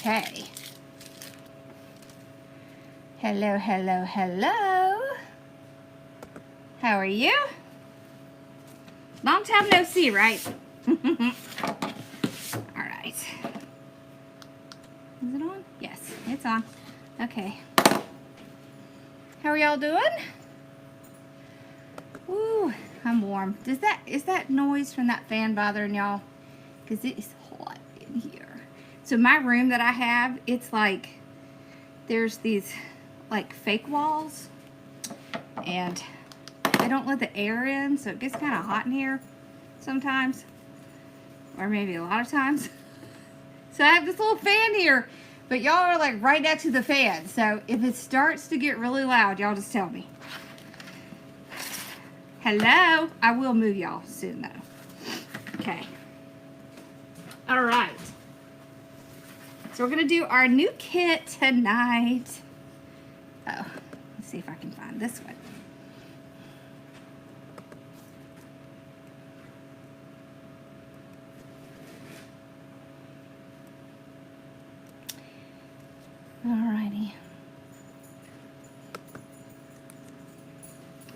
Okay. Hello, hello, hello. How are you? Long time no see, right? All right. Is it on? Yes, it's on. Okay. How are y'all doing? Ooh, I'm warm. Is that noise from that fan bothering y'all? Because it is hot in here. So my room that I have, it's like there's these like fake walls, and I don't let the air in, so it gets kind of hot in here sometimes, or maybe a lot of times. So I have this little fan here, but y'all are like right next to the fan, so if it starts to get really loud, y'all just tell me. Hello? I will move y'all soon though. Okay. All right. So we're gonna do our new kit tonight. Oh, let's see if I can find this one. Alrighty.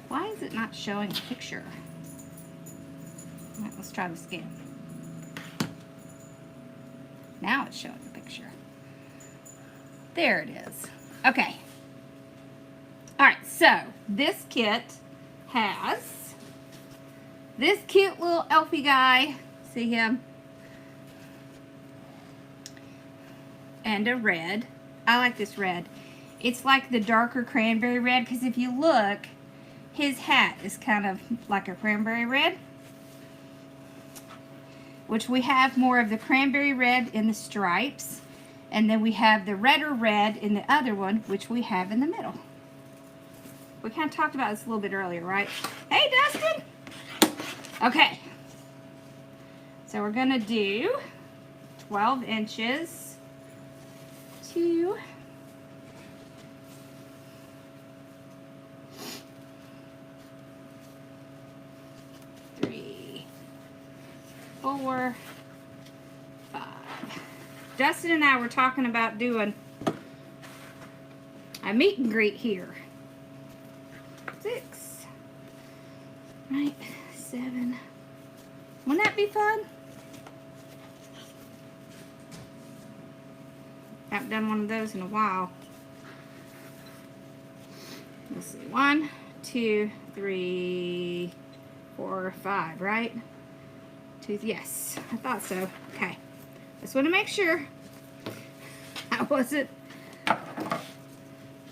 Why is it not showing a picture? All right, let's try this again. Now it's showing a picture. There it is. Okay. Alright, so this kit has this cute little elfie guy. See him? And a red. I like this red. It's like the darker cranberry red, because if you look, his hat is kind of like a cranberry red, which we have more of the cranberry red in the stripes, and then we have the redder red in the other one, which we have in the middle. We kind of talked about this a little bit earlier, right? Hey, Dustin! Okay. So we're going to do 12 inches to 3, 4, 5. Dustin and I were talking about doing a meet and greet here. 6, right, 7. Wouldn't that be fun? Haven't done one of those in a while. Let's see, 1, 2, 3, 4, 5, right? 2, yes, I thought so. Okay, just want to make sure I wasn't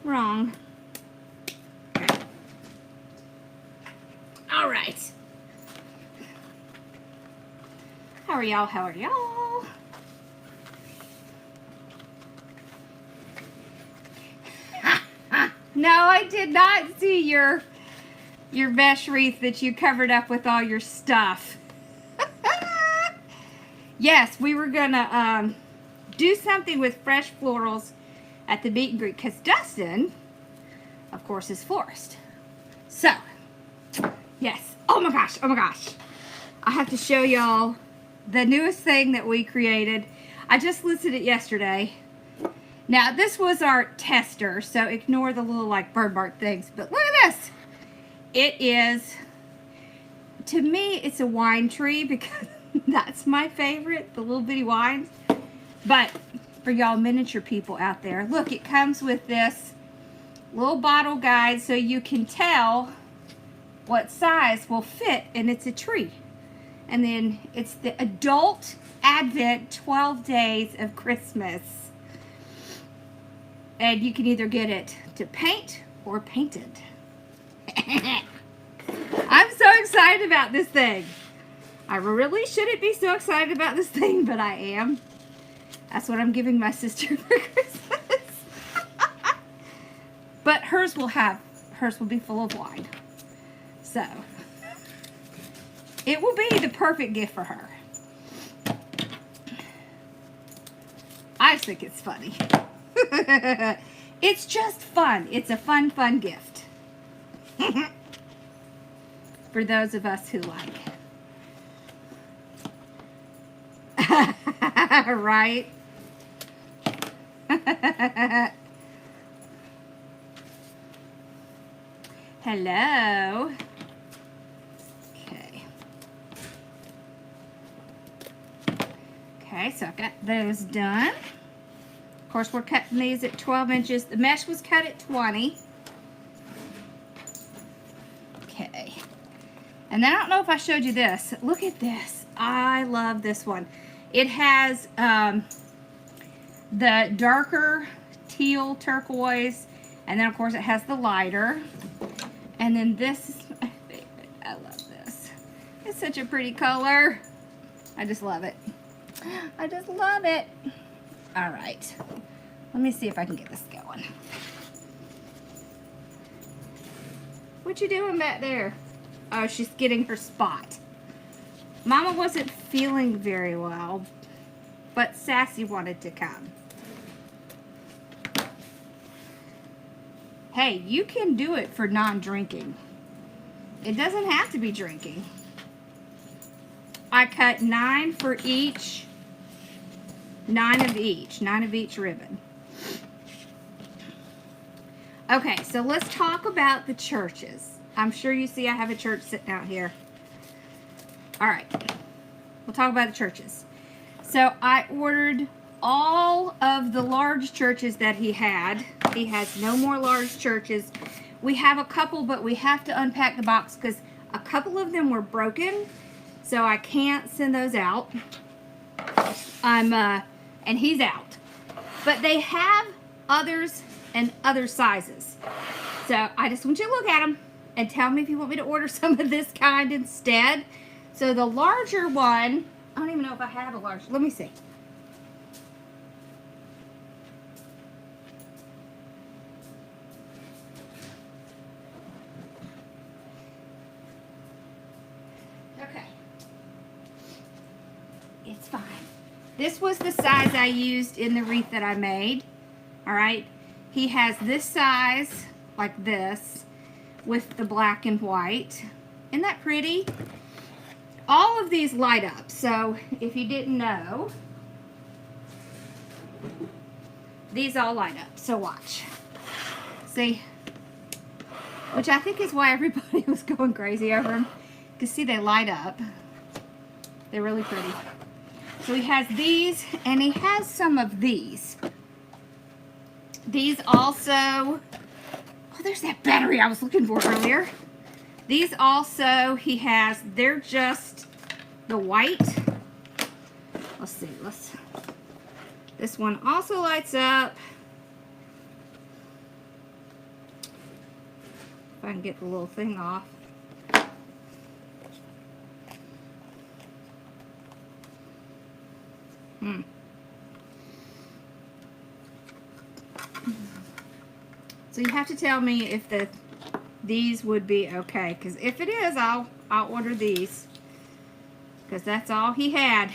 wrong. Okay. All right. How are y'all? How are y'all? No, I did not see your mesh wreath that you covered up with all your stuff. Yes, we were gonna do something with fresh florals at the meet and greet, because Dustin, of course, is florist. So, yes. Oh my gosh, oh my gosh. I have to show y'all the newest thing that we created. I just listed it yesterday. Now, this was our tester, so ignore the little like bird mark things, but look at this. It is, to me, it's a wine tree, because that's my favorite, the little bitty wines. But for y'all miniature people out there, look, it comes with this little bottle guide so you can tell what size will fit, and it's a tree. And then it's the adult Advent 12 days of Christmas. And you can either get it to paint or painted. I'm so excited about this thing. I really shouldn't be so excited about this thing, but I am. That's what I'm giving my sister for Christmas. But hers will be full of wine. So, it will be the perfect gift for her. I think it's funny. It's just fun. It's a fun gift. For those of us who like. Right? Hello. Okay. Okay, so I've got those done. Of course, we're cutting these at 12 inches. The mesh was cut at 20. Okay. And then I don't know if I showed you this. Look at this. I love this one. It has the darker teal turquoise, and then of course it has the lighter. And then this is my favorite. I love this. It's such a pretty color. I just love it. I just love it. All right. Let me see if I can get this going. What you doing back there? Oh, she's getting her spot. Mama wasn't feeling very well, but Sassy wanted to come. Hey, you can do it for non-drinking. It doesn't have to be drinking. I cut 9 for each, 9 of each ribbon. Okay, so let's talk about the churches. I'm sure you see I have a church sitting out here. All right, we'll talk about the churches. So I ordered all of the large churches that he had. He has no more large churches. We have a couple, but we have to unpack the box because a couple of them were broken, so I can't send those out. And he's out. But they have others and other sizes. So I just want you to look at them and tell me if you want me to order some of this kind instead. So the larger one, I don't even know if I have a large. Let me see. Okay. It's fine. This was the size I used in the wreath that I made. All right. He has this size, like this, with the black and white. Isn't that pretty? All of these light up. So if you didn't know, these all light up. So watch. See? Which I think is why everybody was going crazy over them. Because see, they light up. They're really pretty. So he has these, and he has some of these. These also, oh, there's that battery I was looking for earlier. These also, he has, they're just the white. Let's see, this one also lights up. If I can get the little thing off. So you have to tell me if these would be okay, because if it is, I'll order these, because that's all he had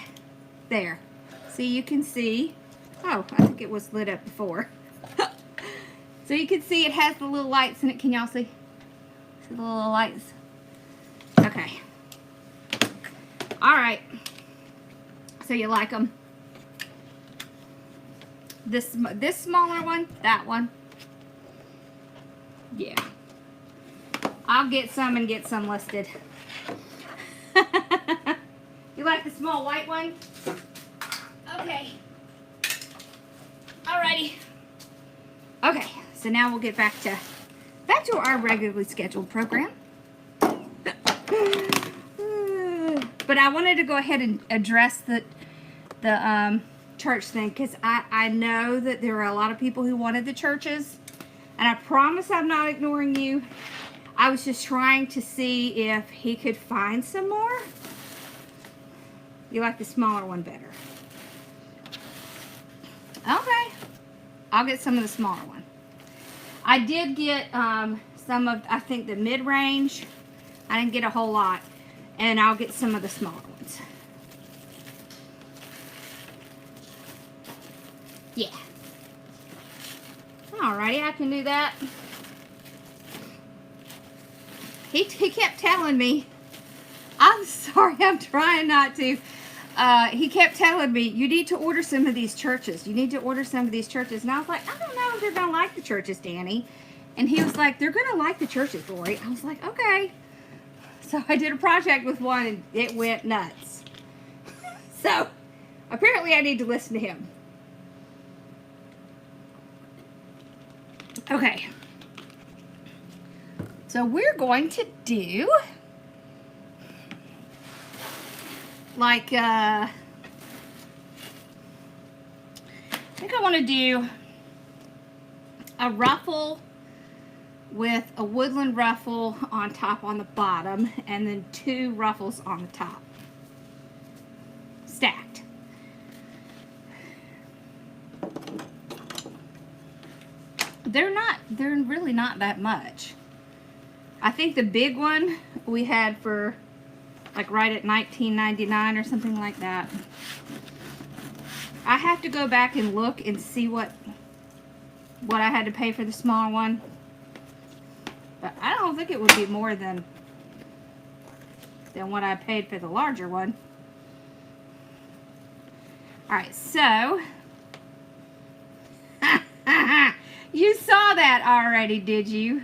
there. See, you can see. Oh, I think it was lit up before. So you can see it has the little lights in it. Can y'all see? See the little lights? Okay. All right. So you like them? This smaller one, that one. Yeah. I'll get some and get some listed. You like the small white one? Okay. Alrighty. Okay, so now we'll get back to our regularly scheduled program. But I wanted to go ahead and address the church thing, because I know that there are a lot of people who wanted the churches. And I promise I'm not ignoring you. I was just trying to see if he could find some more. You like the smaller one better? Okay. I'll get some of the smaller one. I did get some of, I think, the mid-range. I didn't get a whole lot. And I'll get some of the smaller ones. Yeah. Alrighty, I can do that. He kept telling me, I'm sorry, I'm trying not to. he kept telling me, you need to order some of these churches. You need to order some of these churches. And I was like, I don't know if they're going to like the churches, Danny. And he was like, they're going to like the churches, Lori. I was like, okay. So I did a project with one, and it went nuts. So apparently I need to listen to him. Okay. So we're going to do like, I think I want to do a ruffle with a woodland ruffle on top on the bottom, and then 2 ruffles on the top, stacked. They're really not that much. I think the big one we had for like right at $19.99 or something like that. I have to go back and look and see what I had to pay for the small one. But I don't think it would be more than what I paid for the larger one. Alright, so you saw that already, did you?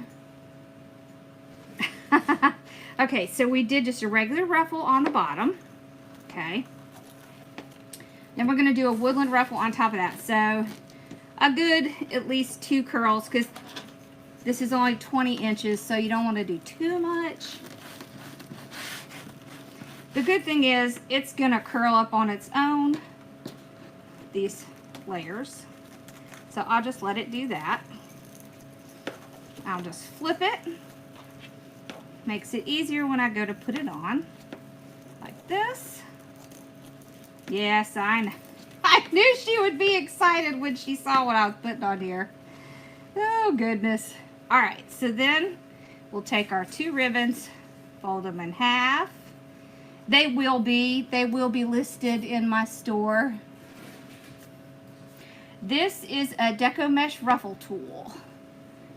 Okay, so we did just a regular ruffle on the bottom. Okay. Then we're going to do a woodland ruffle on top of that. So a good at least 2 curls, because this is only 20 inches, so you don't want to do too much. The good thing is it's going to curl up on its own, these layers. So I'll just let it do that. I'll just flip it. Makes it easier when I go to put it on. Like this. Yes, I knew she would be excited when she saw what I was putting on here. Oh, goodness. Alright, so then we'll take our 2 ribbons, fold them in half. They will be listed in my store. This is a Deco Mesh Ruffle tool.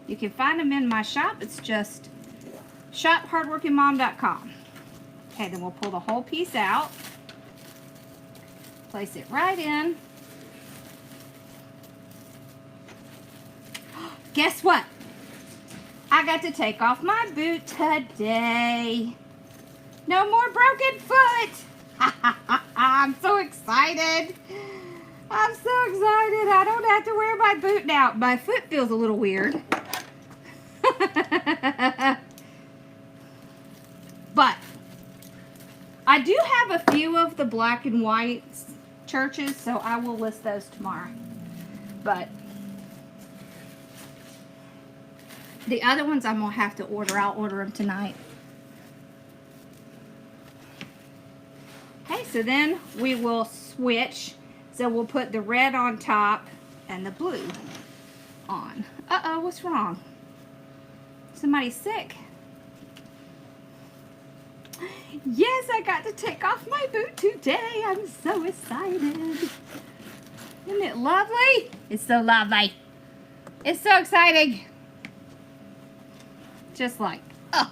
You can find them in my shop. It's just shop.hardworkingmom.com. Okay, then we'll pull the whole piece out. Place it right in. Guess what? I got to take off my boot today. No more broken foot. I'm so excited. I'm so excited. I don't have to wear my boot now. My foot feels a little weird. But I do have a few of the black and white churches, so I will list those tomorrow. But the other ones I'm going to have to order. I'll order them tonight. Okay, so then we will switch. So we'll put the red on top and the blue on. Uh-oh, what's wrong? Somebody's sick. Yes, I got to take off my boot today. I'm so excited. Isn't it lovely? It's so lovely. It's so exciting. Just like, oh,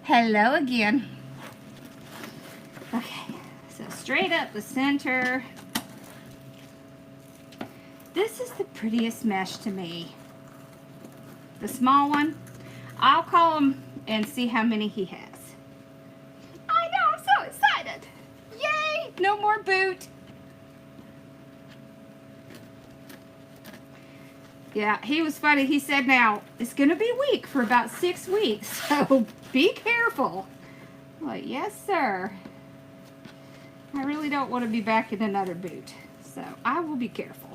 hello again. Okay, so straight up the center. This is the prettiest mesh to me. The small one. I'll call him and see how many he has. I know, I'm so excited. Yay, no more boot. Yeah, he was funny. He said now, it's going to be weak for about 6 weeks, so be careful. I'm like, yes, sir. I really don't want to be back in another boot, so I will be careful.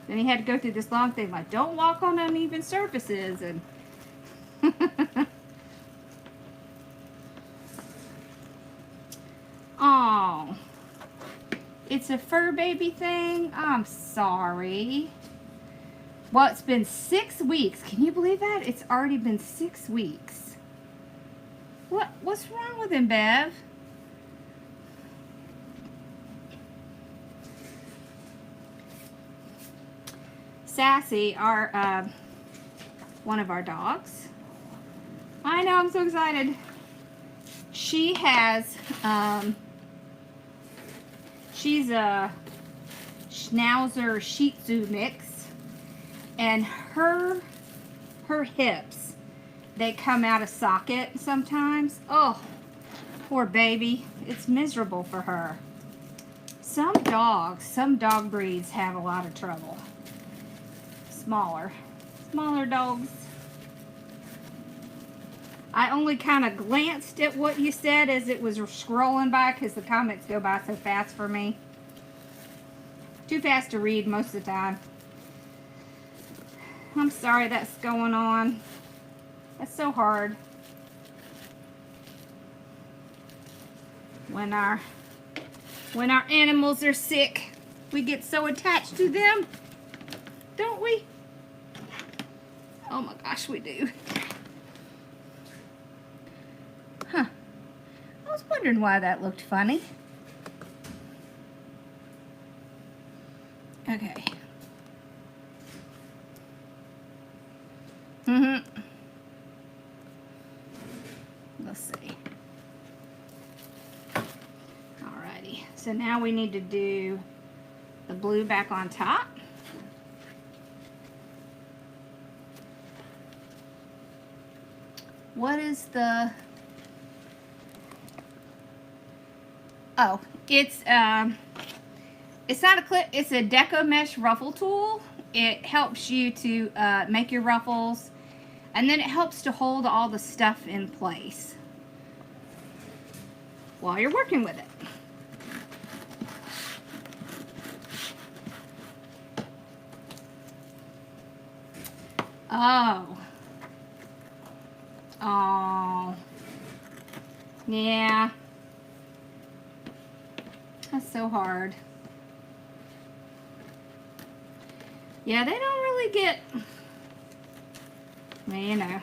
Then he had to go through this long thing like, don't walk on uneven surfaces. And oh, it's a fur baby thing. I'm sorry. Well, it's been 6 weeks. Can you believe that? It's already been 6 weeks. What's wrong with him, Bev? Sassy, our one of our dogs, I know, I'm so excited. She has, she's a Schnauzer Shih Tzu mix, and her hips, they come out of socket sometimes. Oh, poor baby. It's miserable for her. Some dog breeds have a lot of trouble. Smaller dogs. I only kind of glanced at what you said as it was scrolling by, because the comments go by so fast for me. Too fast to read most of the time. I'm sorry that's going on. That's so hard. When our animals are sick, we get so attached to them, don't we? Oh my gosh, we do. Huh. I was wondering why that looked funny. Okay. Let's see. Alrighty. So now we need to do the blue back on top. What is the... Oh, it's not a clip, it's a Deco Mesh Ruffle tool. It helps you to make your ruffles, and then it helps to hold all the stuff in place while you're working with it. Oh. Oh. Yeah. That's so hard. Yeah, they don't really get, well, you know,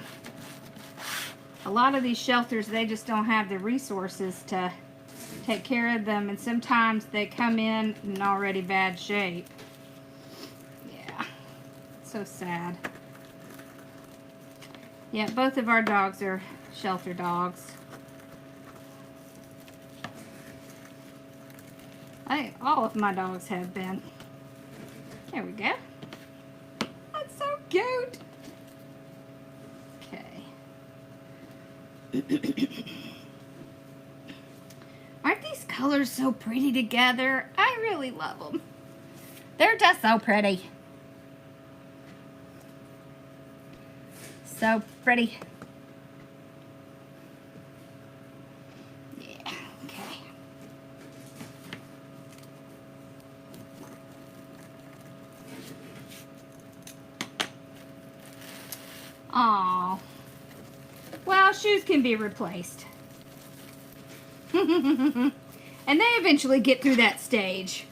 a lot of these shelters, they just don't have the resources to take care of them, and sometimes they come in already bad shape. Yeah, so sad. Yeah, both of our dogs are shelter dogs. All of my dogs have been. There we go. That's so cute. Okay. Aren't these colors so pretty together? I really love them. They're just so pretty. So pretty. Yeah, okay. Aww. Well, shoes can be replaced. And they eventually get through that stage.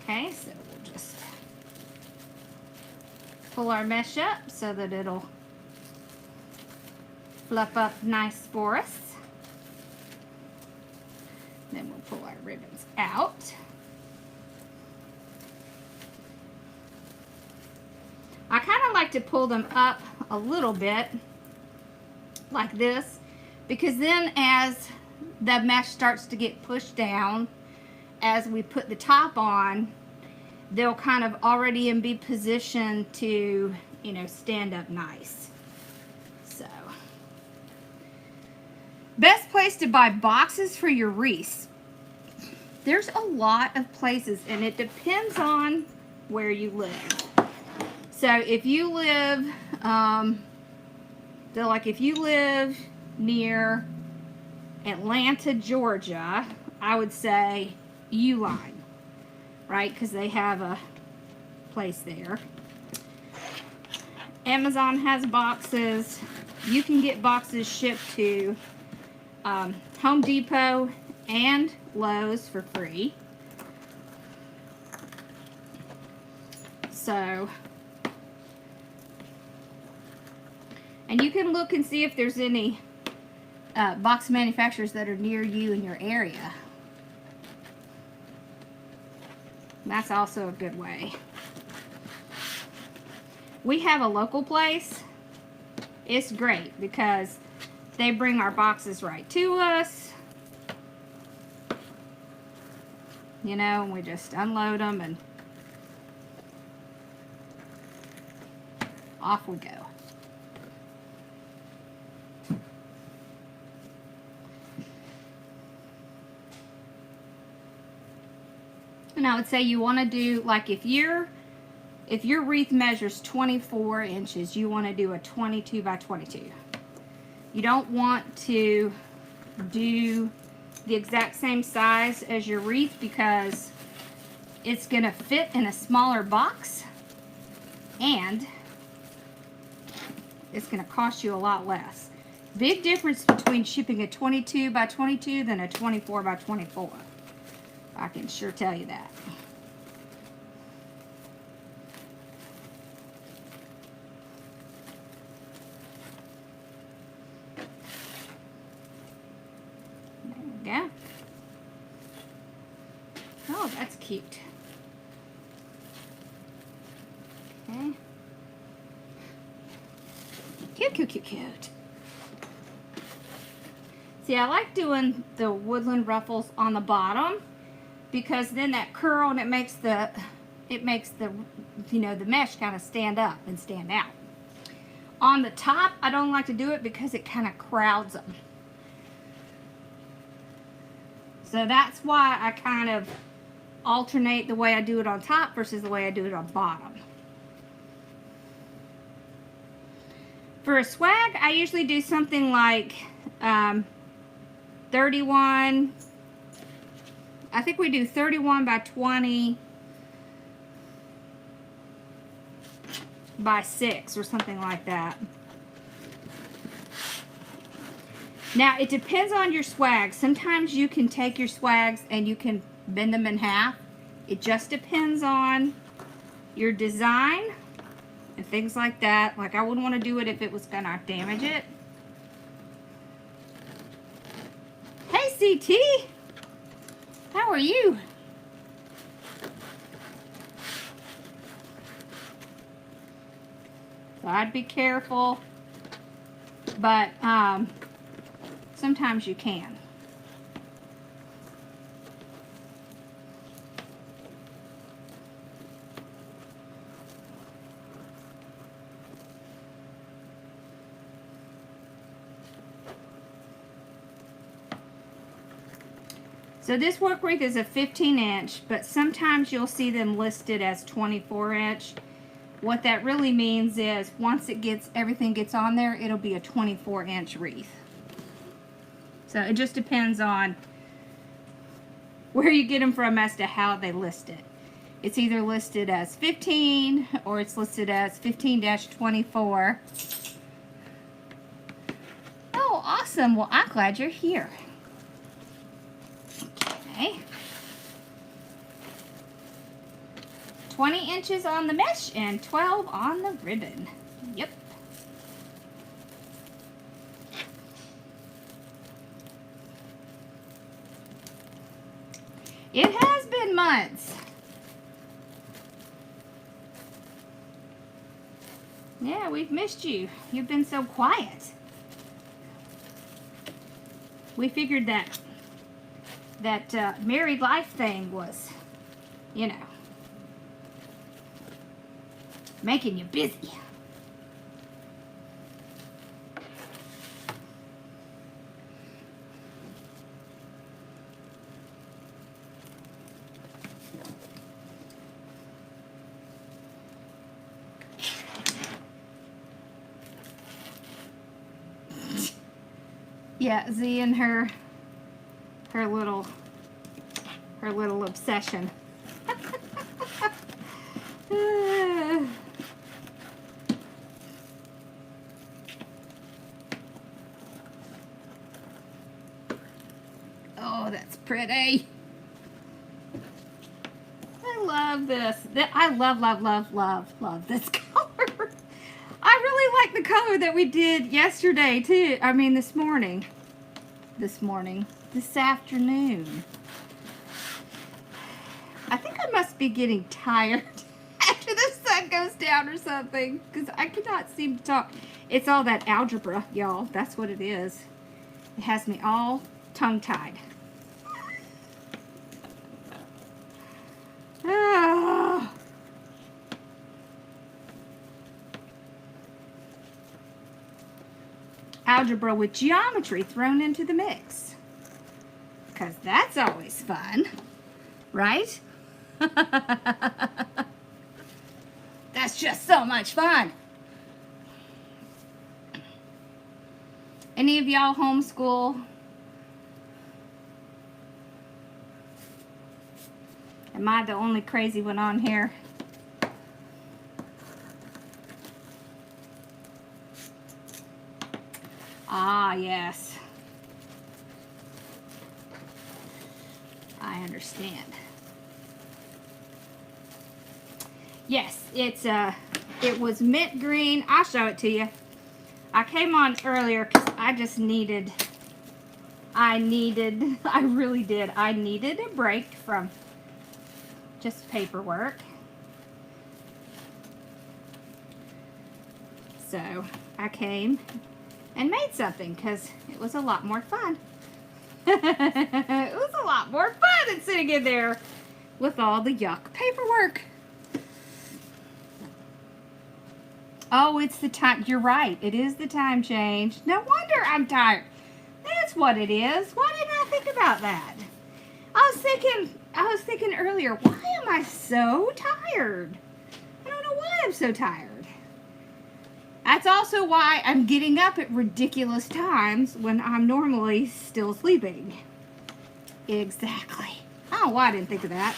Okay, so we'll just pull our mesh up so that it'll fluff up nice for us. Then we'll pull our ribbons out. I kind of like to pull them up a little bit like this, because then as the mesh starts to get pushed down, as we put the top on, they'll kind of already be positioned to, you know, stand up nice. So, best place to buy boxes for your wreaths. There's a lot of places, and it depends on where you live. So if you live, if you live near Atlanta, Georgia, I would say Uline, right? Because they have a place there. Amazon has boxes. You can get boxes shipped to Home Depot and Lowe's for free. So, and you can look and see if there's any box manufacturers that are near you in your area. That's also a good way. we have a local place. It's great because they bring our boxes right to us. You know, and we just unload them and off we go. And I would say you want to do, like, if your wreath measures 24 inches, you want to do a 22 by 22. You don't want to do the exact same size as your wreath because it's going to fit in a smaller box and it's going to cost you a lot less. Big difference between shipping a 22 by 22 than a 24 by 24. I can sure tell you that. There we go. Oh, that's cute. Okay. Cute, cute, cute, cute. See, I like doing the woodland ruffles on the bottom because then that curl and it makes the you know, the mesh kind of stand up and stand out. On the top, I don't like to do it because it kind of crowds them. So that's why I kind of alternate the way I do it on top versus the way I do it on bottom. For a swag, I usually do something like 31, I think we do 31 by 20 by 6 or something like that. Now, it depends on your swag. Sometimes you can take your swags and you can bend them in half. It just depends on your design and things like that. Like, I wouldn't want to do it if it was going to damage it. Hey, CT! How are you? So I'd be careful, but sometimes you can. So this work wreath is a 15 inch, but sometimes you'll see them listed as 24 inch. What that really means is once everything gets on there, it'll be a 24 inch wreath. So it just depends on where you get them from as to how they list it. It's either listed as 15 or it's listed as 15-24. Oh, awesome. Well, I'm glad you're here. Okay. 20 inches on the mesh and 12 on the ribbon. Yep. It has been months. Yeah, we've missed you. You've been so quiet. We figured that married life thing was, you know, making you busy. Yeah, Z and her little obsession. Oh, that's pretty. I love this. I love this color. I really like the color that we did yesterday too. I mean this afternoon. I think I must be getting tired after the sun goes down or something, because I cannot seem to talk. It's all that algebra, y'all. That's what it is. It has me all tongue-tied. Ah. Algebra with geometry thrown into the mix. Because that's always fun, right? That's just so much fun. Any of y'all homeschool? Am I the only crazy one on here? Ah, yes. I understand. Yes, it was mint green. I'll show it to you. I came on earlier because I really did. I needed a break from just paperwork. So I came and made something because it was a lot more fun. It was a lot more fun than sitting in there with all the yuck paperwork. Oh, it's the time. You're right. It is the time change. No wonder I'm tired. That's what it is. Why didn't I think about that? I was thinking earlier, why am I so tired? I don't know why I'm so tired. That's also why I'm getting up at ridiculous times when I'm normally still sleeping. Exactly. I don't know why I didn't think of that.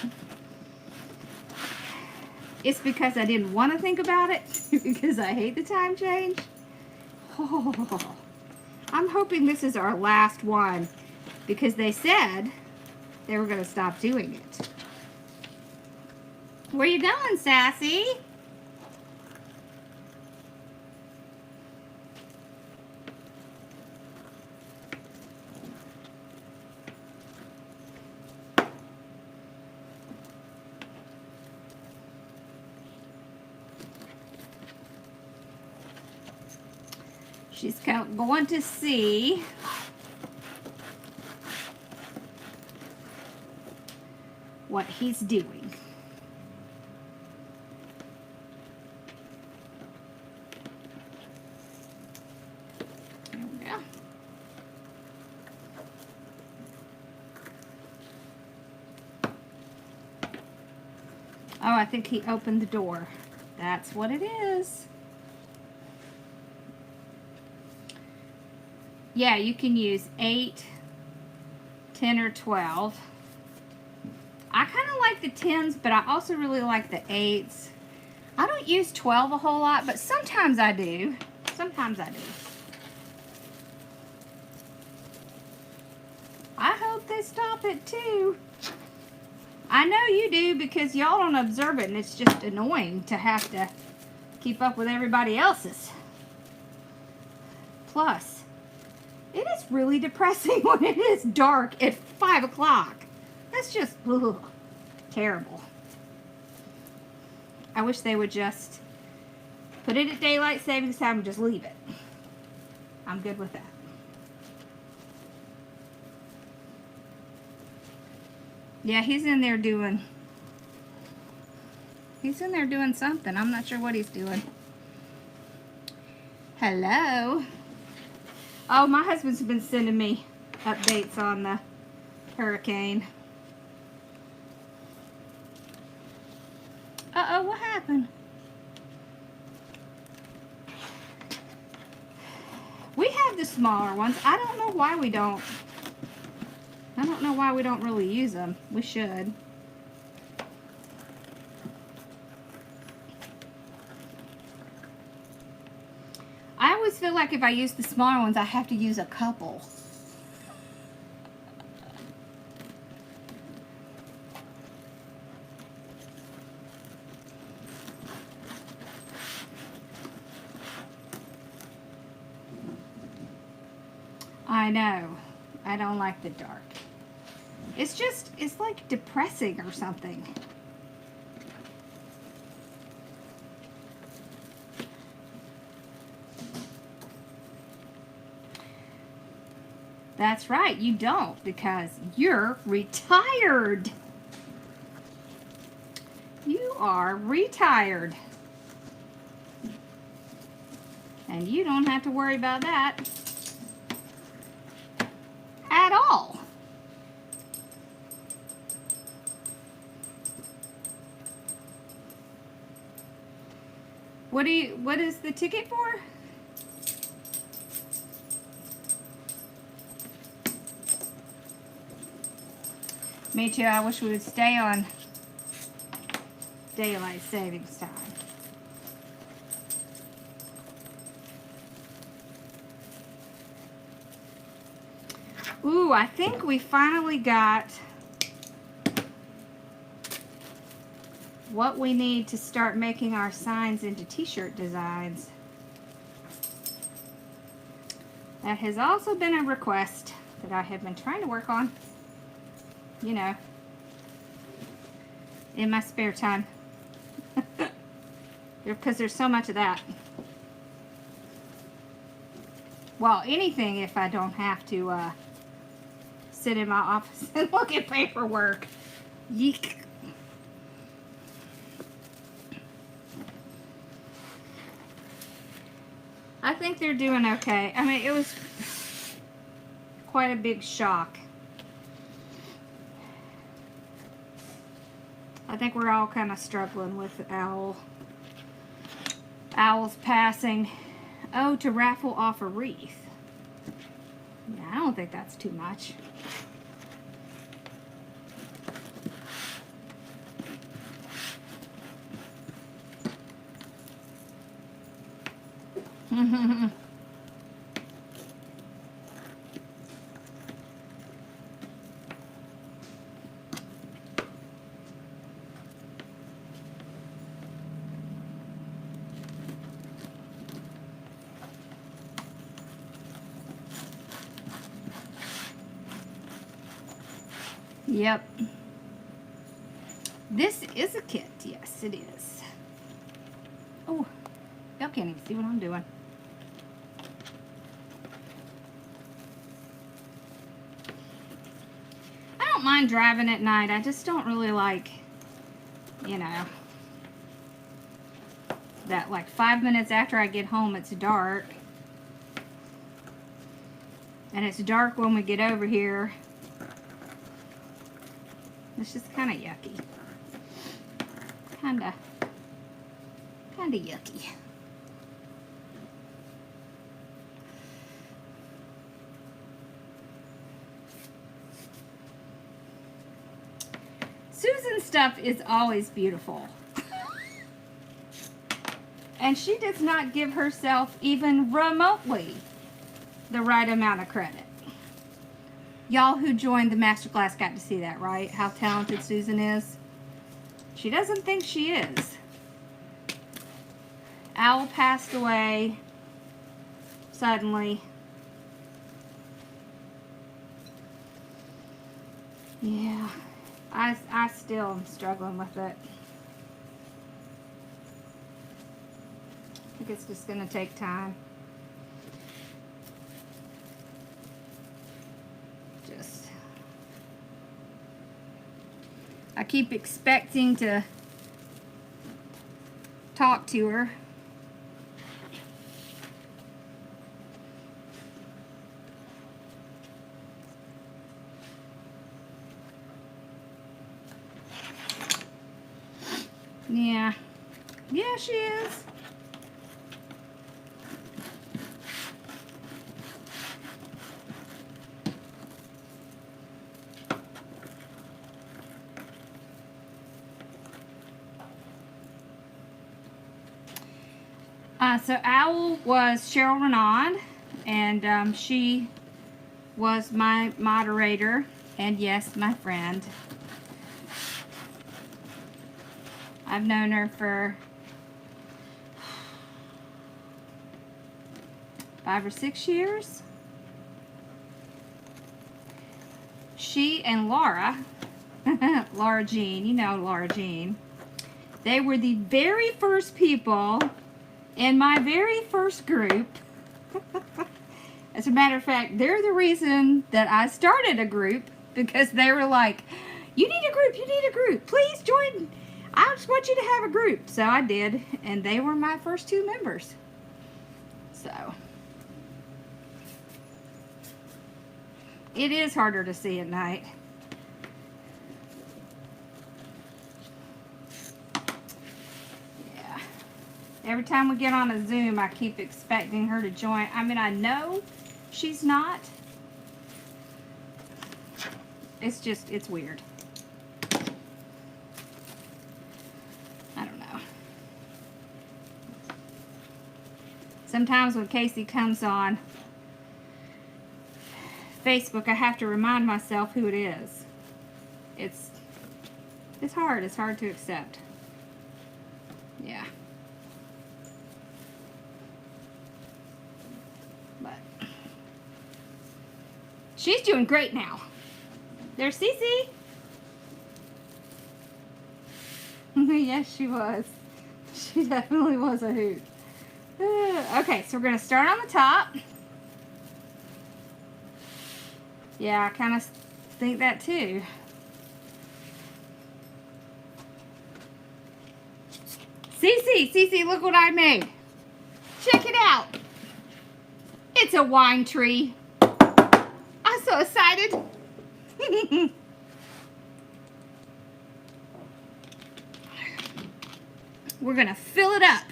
It's because I didn't want to think about it, because I hate the time change. Oh, I'm hoping this is our last one, because they said they were going to stop doing it. Where you going, Sassy? She's going to see what he's doing. There we go. Oh, I think he opened the door. That's what it is. Yeah, you can use 8, 10, or 12. I kind of like the 10s, but I also really like the 8s. I don't use 12 a whole lot, but sometimes I do. Sometimes I do. I hope they stop it too. I know you do, because y'all don't observe it, and it's just annoying to have to keep up with everybody else's. Plus, it is really depressing when it is dark at 5 o'clock. That's just terrible. I wish they would just put it at daylight savings time and just leave it. I'm good with that. Yeah, he's in there doing something. I'm not sure what he's doing. Hello. Oh, my husband's been sending me updates on the hurricane. Uh-oh, what happened? We have the smaller ones. I don't know why we don't really use them. We should. I always feel like if I use the smaller ones, I have to use a couple. I know. I don't like the dark. It's like depressing or something. That's right, you don't, because you're retired. You are retired. And you don't have to worry about that at all. What is the ticket for? Me too. I wish we would stay on daylight savings time. Ooh, I think we finally got what we need to start making our signs into t-shirt designs. That has also been a request that I have been trying to work on, you know, in my spare time. Because there's so much of that. Well, anything if I don't have to sit in my office and look at paperwork. Yeek. I think they're doing okay. I mean, it was quite a big shock. I think we're all kind of struggling with Owl's passing. Oh, to raffle off a wreath. Yeah, I don't think that's too much. Yep. This is a kit. Yes, it is. Oh, y'all can't even see what I'm doing. I don't mind driving at night. I just don't really like, you know, that like 5 minutes after I get home, it's dark. And it's dark when we get over here. It's just kind of yucky. Kind of yucky. Susan's stuff is always beautiful. And she does not give herself even remotely the right amount of credit. Y'all who joined the masterclass got to see that, right? How talented Susan is. She doesn't think she is. Owl passed away suddenly. Yeah, I still am struggling with it. I think it's just going to take time. I keep expecting to talk to her. Yeah. Yeah, she is. So Owl was Cheryl Renaud, and she was my moderator, and yes, my friend. I've known her for 5 or 6 years. She and Laura, Laura Jean, you know Laura Jean, they were the very first people in my very first group As a matter of fact, they're the reason that I started a group, because they were like, you need a group, you need a group. Please join. I just want you to have a group. So I did, and they were my first 2 members. So it is harder to see at night. Yeah. Every time we get on a Zoom, I keep expecting her to join. I mean, I know she's not. It's just, it's weird. I don't know. Sometimes when Casey comes on Facebook, I have to remind myself who it is. It's hard. It's hard to accept. Yeah. But she's doing great now. There's Cece. Yes, she was. She definitely was a hoot. Okay, so we're going to start on the top. Yeah, I kind of think that too. Cece, look what I made. Check it out. It's a wine tree. I'm so excited. We're going to fill it up.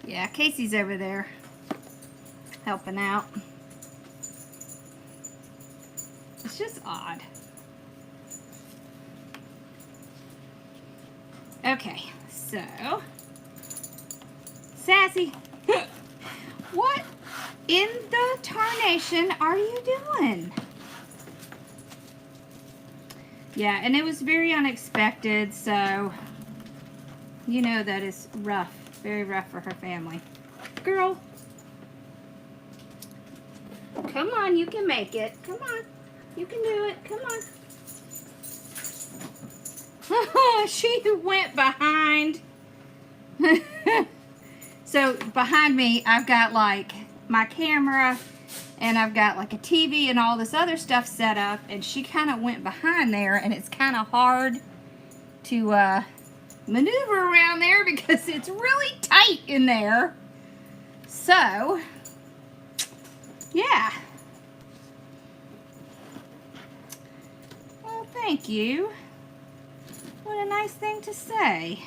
Yeah, Casey's over there helping out. It's just odd. Okay, so Sassy, what in the tarnation are you doing? Yeah, and it was very unexpected, so you know that is rough. Very rough for her family. Girl. Come on, you can make it. Come on. You can do it. Come on. She went behind. So behind me, I've got like my camera and I've got like a TV and all this other stuff set up, and she kind of went behind there, and it's kind of hard to maneuver around there because it's really tight in there. So yeah. Well, thank you. What a nice thing to say.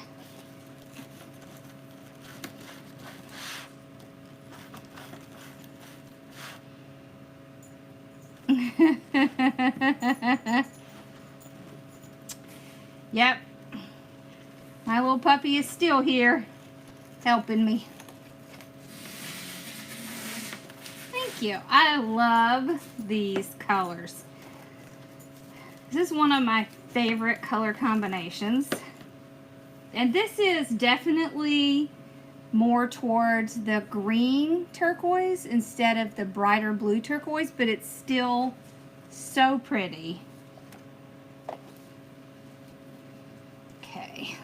Yep. My little puppy is still here, helping me. Thank you. I love these colors. This is one of my favorite color combinations. And this is definitely more towards the green turquoise instead of the brighter blue turquoise, but it's still so pretty. Okay.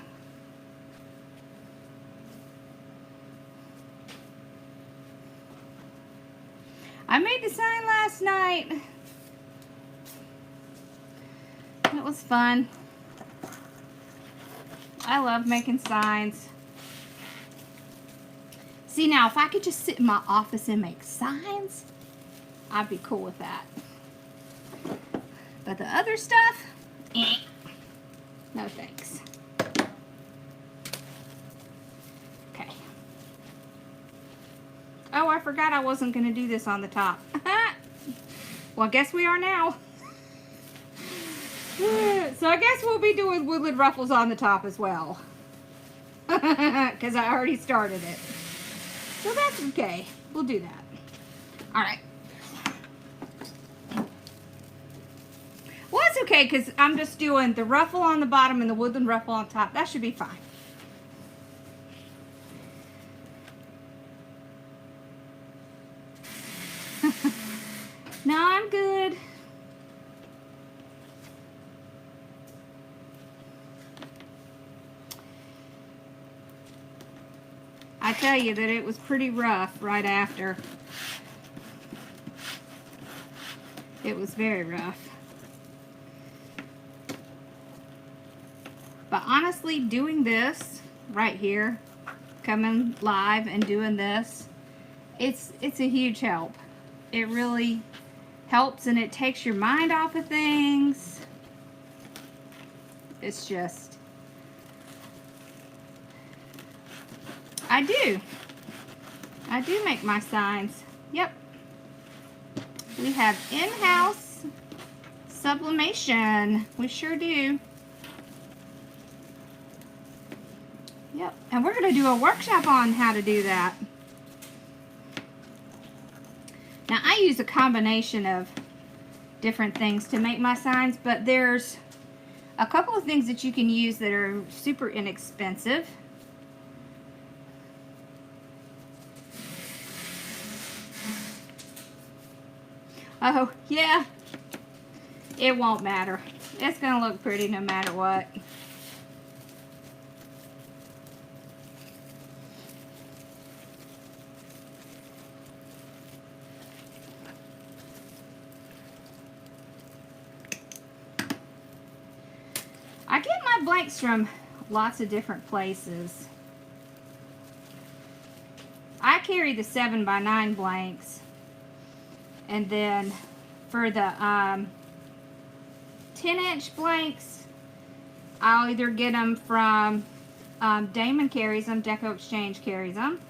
I made the sign last night. It was fun. I love making signs. See, now if I could just sit in my office and make signs, I'd be cool with that. But the other stuff, no thanks. Okay. Oh, I forgot I wasn't going to do this on the top. Well, I guess we are now. So I guess we'll be doing Woodland ruffles on the top as well. Because I already started it. So that's okay. We'll do that. Alright. Well, it's okay because I'm just doing the ruffle on the bottom and the woodland ruffle on top. That should be fine. No, I'm good. I tell you that it was pretty rough right after. It was very rough. But honestly, doing this right here, coming live and doing this, it's a huge help. It really helps, and it takes your mind off of things. It's just, I do make my signs. Yep. We have in-house sublimation. We sure do. Yep. And we're going to do a workshop on how to do that. Now, I use a combination of different things to make my signs, but there's a couple of things that you can use that are super inexpensive. Oh, yeah. It won't matter. It's going to look pretty no matter what. I get my blanks from lots of different places. I carry the 7x9 blanks. And then for the 10-inch blanks, I'll either get them from Damon carries them, Deco Exchange carries them.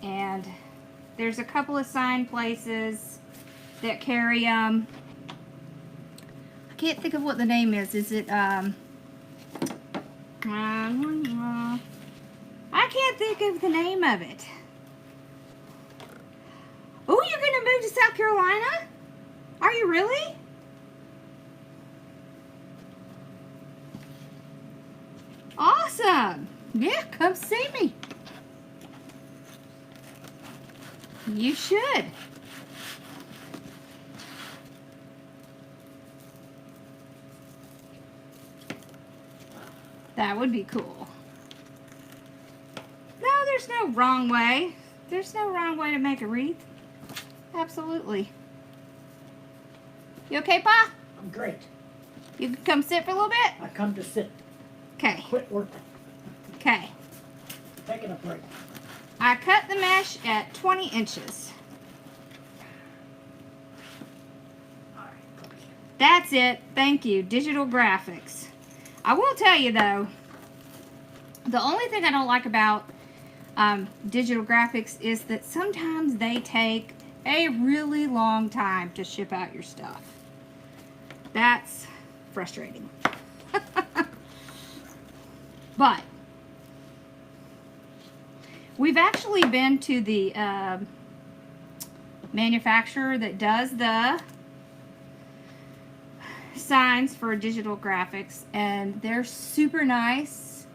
And there's a couple of sign places that carry them. I can't think of what the name is. Is it, I can't think of the name of it. Oh, you're going to move to South Carolina? Are you really? Awesome. Yeah, come see me. You should. That would be cool. No, there's no wrong way. There's no wrong way to make a wreath. Absolutely. You okay, Pa? I'm great. You can come sit for a little bit? I come to sit. Okay. Quit working. Okay. Taking a break. I cut the mesh at 20 inches. That's it. Thank you. Digital graphics. I will tell you, though, the only thing I don't like about digital graphics is that sometimes they take a really long time to ship out your stuff. That's frustrating. But we've actually been to the manufacturer that does the signs for digital graphics, and they're super nice.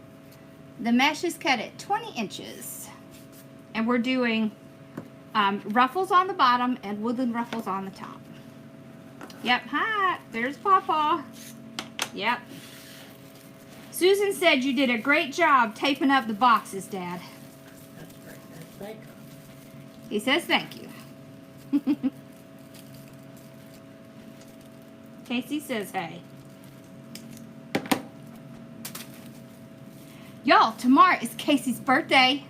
The mesh is cut at 20 inches, and we're doing ruffles on the bottom and woodland ruffles on the top. Yep, hi, there's Pawpaw. Yep. Susan said you did a great job taping up the boxes, Dad. That's great. Thank you. He says thank you. Casey says hey. Y'all, tomorrow is Casey's birthday.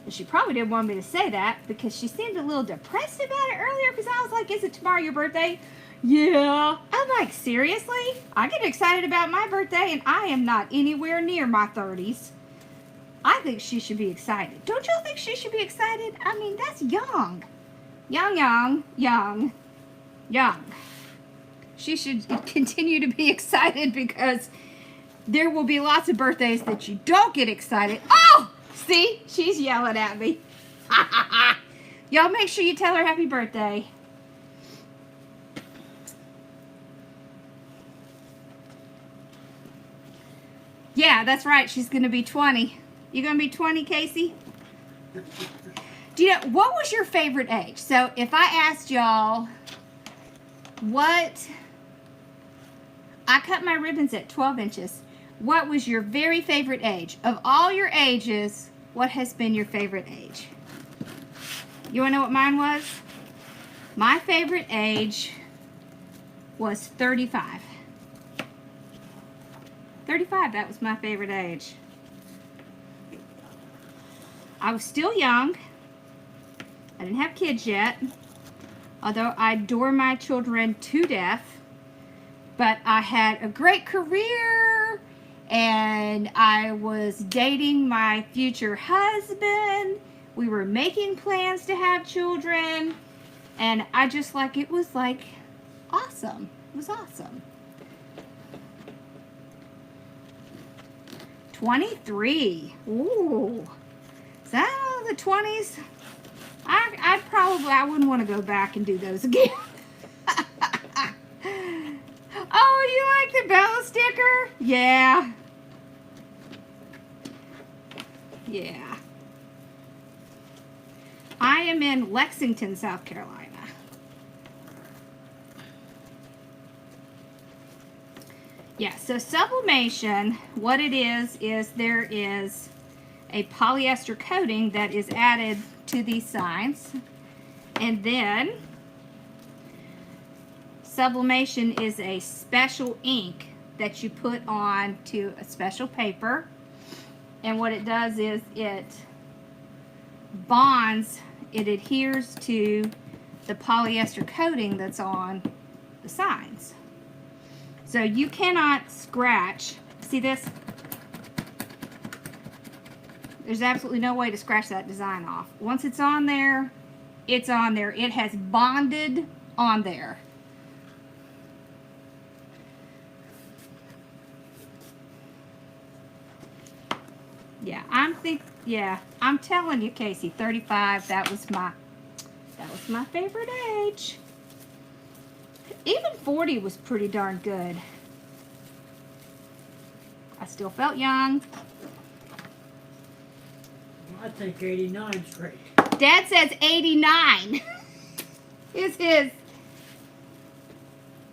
She probably didn't want me to say that because she seemed a little depressed about it earlier, because I was like, is it tomorrow your birthday? Yeah. I'm like, seriously? I get excited about my birthday and I am not anywhere near my 30s. I think she should be excited. Don't y'all think she should be excited? I mean, that's young. Young. She should continue to be excited, because there will be lots of birthdays that you don't get excited. Oh! See? She's yelling at me. Y'all make sure you tell her happy birthday. Yeah, that's right. She's going to be 20. You going to be 20, Casey? Do you know, what was your favorite age? So if I asked y'all I cut my ribbons at 12 inches. What was your very favorite age? Of all your ages, what has been your favorite age? You want to know what mine was? My favorite age was 35. 35, that was my favorite age. I was still young. I didn't have kids yet, although I adore my children to death. But I had a great career, and I was dating my future husband. We were making plans to have children, and I just it was awesome. It was awesome. 23. Ooh. Is that all the 20s? I wouldn't want to go back and do those again. Oh, you like the Bella sticker? Yeah. Yeah. I am in Lexington, South Carolina. Yeah, so sublimation, what it is there is a polyester coating that is added to these signs. And then sublimation is a special ink that you put on to a special paper. And what it does is it bonds, it adheres to the polyester coating that's on the signs. So you cannot scratch. See this? There's absolutely no way to scratch that design off. Once it's on there, it's on there. It has bonded on there. Yeah, I'm telling you, Casey, 35, that was my favorite age. Even 40 was pretty darn good. I still felt young. I think 89 is great. Dad says 89 is his.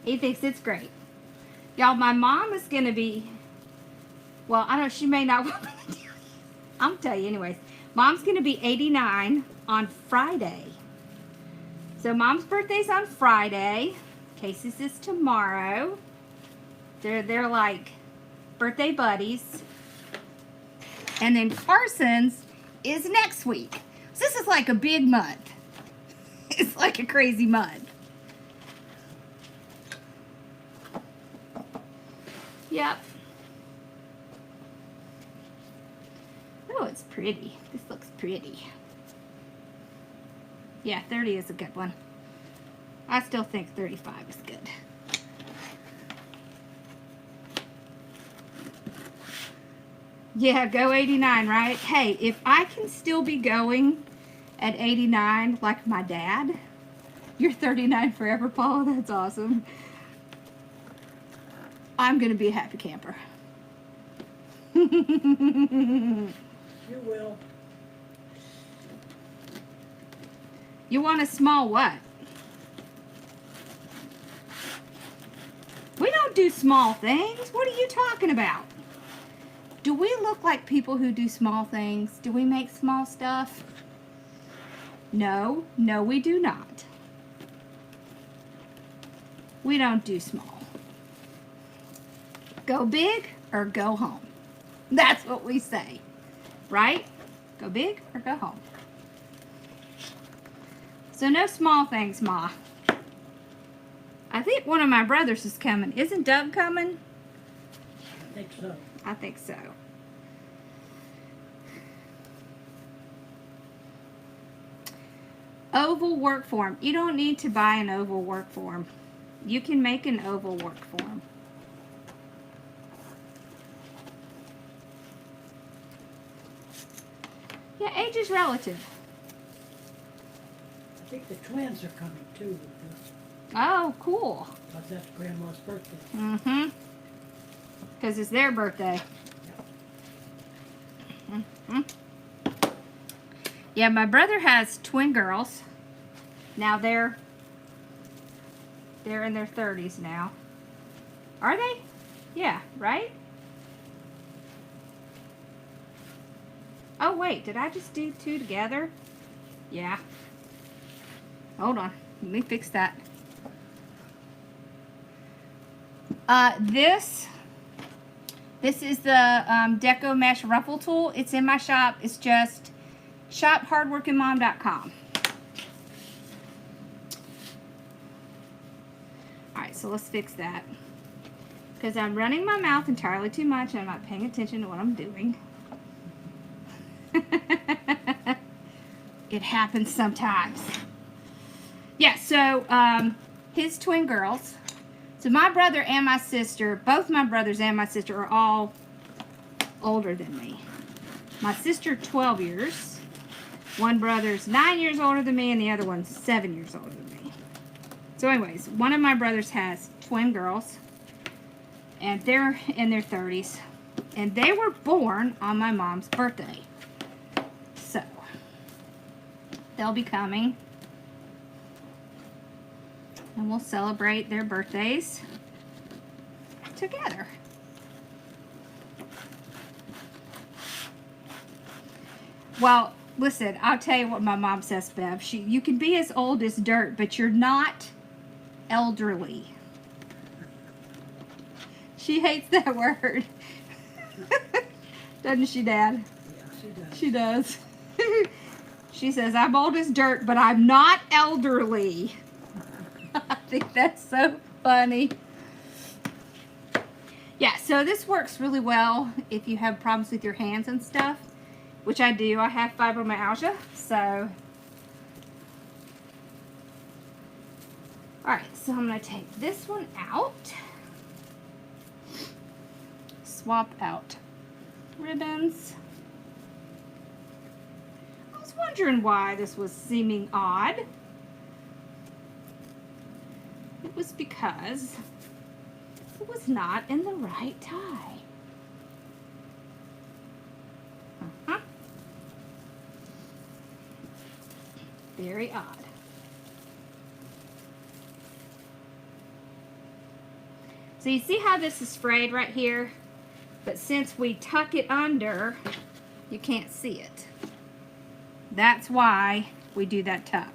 He thinks it's great. Y'all, my mom is going to be, well, I don't know, she may not want me to tell you. I'm going to tell you anyways. Mom's going to be 89 on Friday. So Mom's birthday's on Friday. Casey's is tomorrow. They're like birthday buddies. And then Carson's is next week. So this is like a big month. It's like a crazy month. Yep. Oh, it's pretty. This looks pretty. Yeah, 30 is a good one. I still think 35 is good. Yeah, go 89, right? Hey, if I can still be going at 89 like my dad, you're 39 forever, Paul. That's awesome. I'm going to be a happy camper. You will. You want a small what? We don't do small things. What are you talking about? Do we look like people who do small things? Do we make small stuff? No, we do not. We don't do small. Go big or go home. That's what we say, right? Go big or go home. So no small things, Ma. I think one of my brothers is coming. Isn't Doug coming? I think so. I think so. Oval work form. You don't need to buy an oval work form. You can make an oval work form. Yeah, age is relative. I think the twins are coming too. Oh, cool. Because that's Grandma's birthday. Mm-hmm. Because it's their birthday. Mm-hmm. Yeah, my brother has twin girls. Now they're in their 30s now. Are they? Yeah, right? Oh, wait, did I just do two together? Yeah. Hold on, let me fix that. This is the Deco Mesh Ruffle tool. It's in my shop. It's just shophardworkingmom.com. Alright, so let's fix that. Because I'm running my mouth entirely too much and I'm not paying attention to what I'm doing. It happens sometimes. Yeah, so his twin girls. So my brother and my sister, both my brothers and my sister are all older than me. My sister 12 years. One brother's 9 years older than me and the other one's 7 years older than me. So anyways, one of my brothers has twin girls and they're in their 30s. And they were born on my mom's birthday. So, they'll be coming. And we'll celebrate their birthdays together. Well, listen, I'll tell you what my mom says, Bev. You can be as old as dirt, but you're not elderly. She hates that word. Doesn't she, Dad? Yeah, she does. She does. She says, I'm old as dirt, but I'm not elderly. I think that's so funny. Yeah, so this works really well if you have problems with your hands and stuff, which I do. I have fibromyalgia, so. Alright, so I'm going to take this one out. Swap out ribbons. I was wondering why this was seeming odd. It was because it was not in the right tie. Very odd. So you see how this is frayed right here? But since we tuck it under, you can't see it. That's why we do that tuck.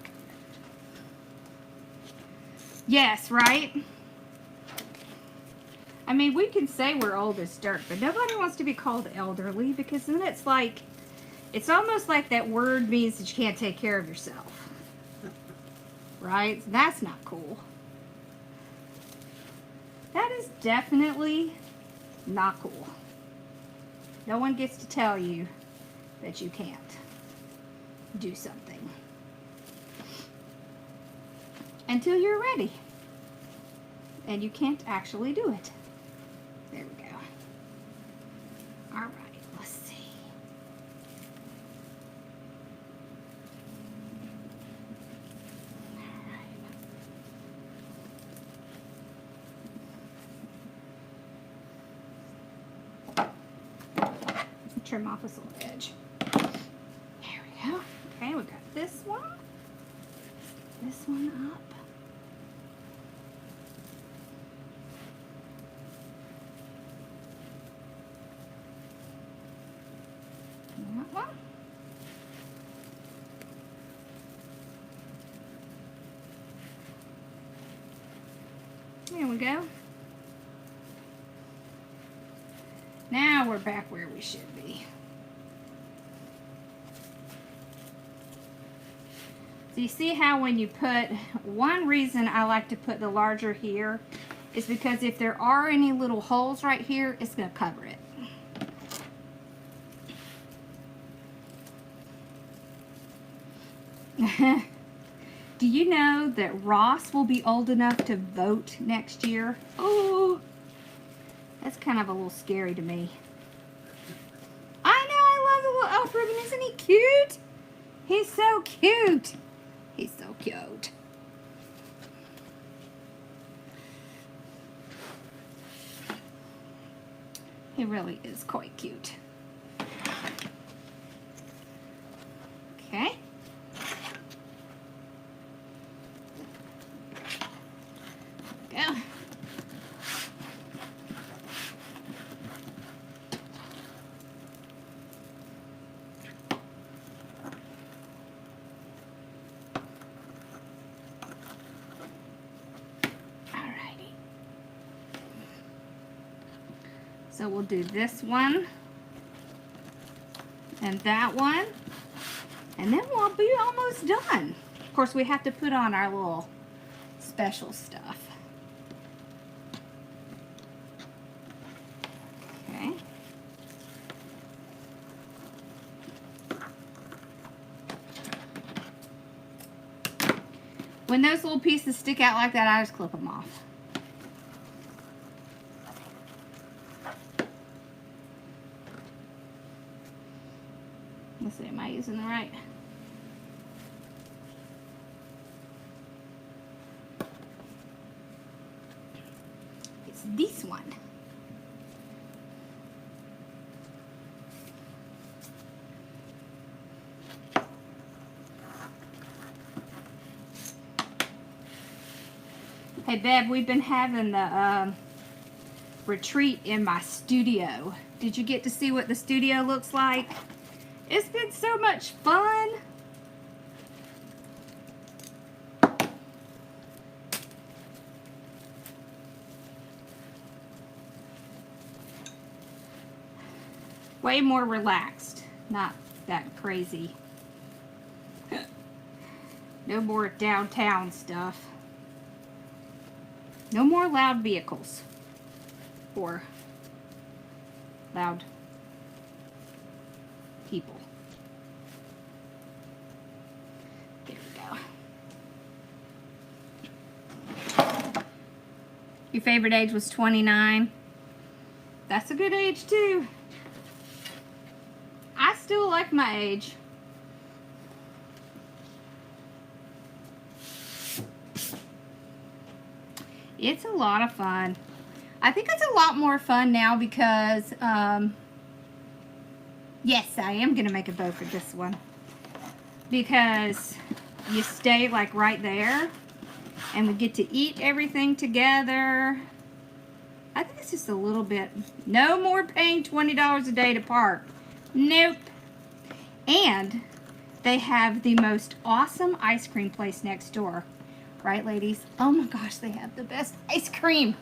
Yes, right? I mean, we can say we're old as dirt, but nobody wants to be called elderly because then it's like, it's almost like that word means that you can't take care of yourself. Right? That's not cool. That is definitely not cool. No one gets to tell you that you can't do something until you're ready and you can't actually do it. There we go. All right, let's see. Trim off this little edge. There we go. Okay, we got this one up. And that one. There we go. Now we're back where we should be. So you see how when you put, one reason I like to put the larger here is because if there are any little holes right here, it's going to cover it. Do you know that Ross will be old enough to vote next year? Oh, that's kind of a little scary to me. I know, I love the little elf ribbon. Isn't he cute? He's so cute. He's so cute. He really is quite cute. Okay. So we'll do this one and that one, and then we'll be almost done. Of course, we have to put on our little special stuff. Okay. When those little pieces stick out like that, I just clip them off. Let's see, am I using the right? It's this one. Hey, Bev, we've been having the retreat in my studio. Did you get to see what the studio looks like? It's been so much fun. Way more relaxed, not that crazy. No more downtown stuff. No more loud vehicles or loud people. There we go. Your favorite age was 29. That's a good age too. I still like my age. It's a lot of fun. I think it's a lot more fun now because, yes, I am going to make a bow for this one. Because you stay like right there and we get to eat everything together. I think it's just a little bit, no more paying $20 a day to park. Nope. And they have the most awesome ice cream place next door. Right, ladies? Oh my gosh, they have the best ice cream.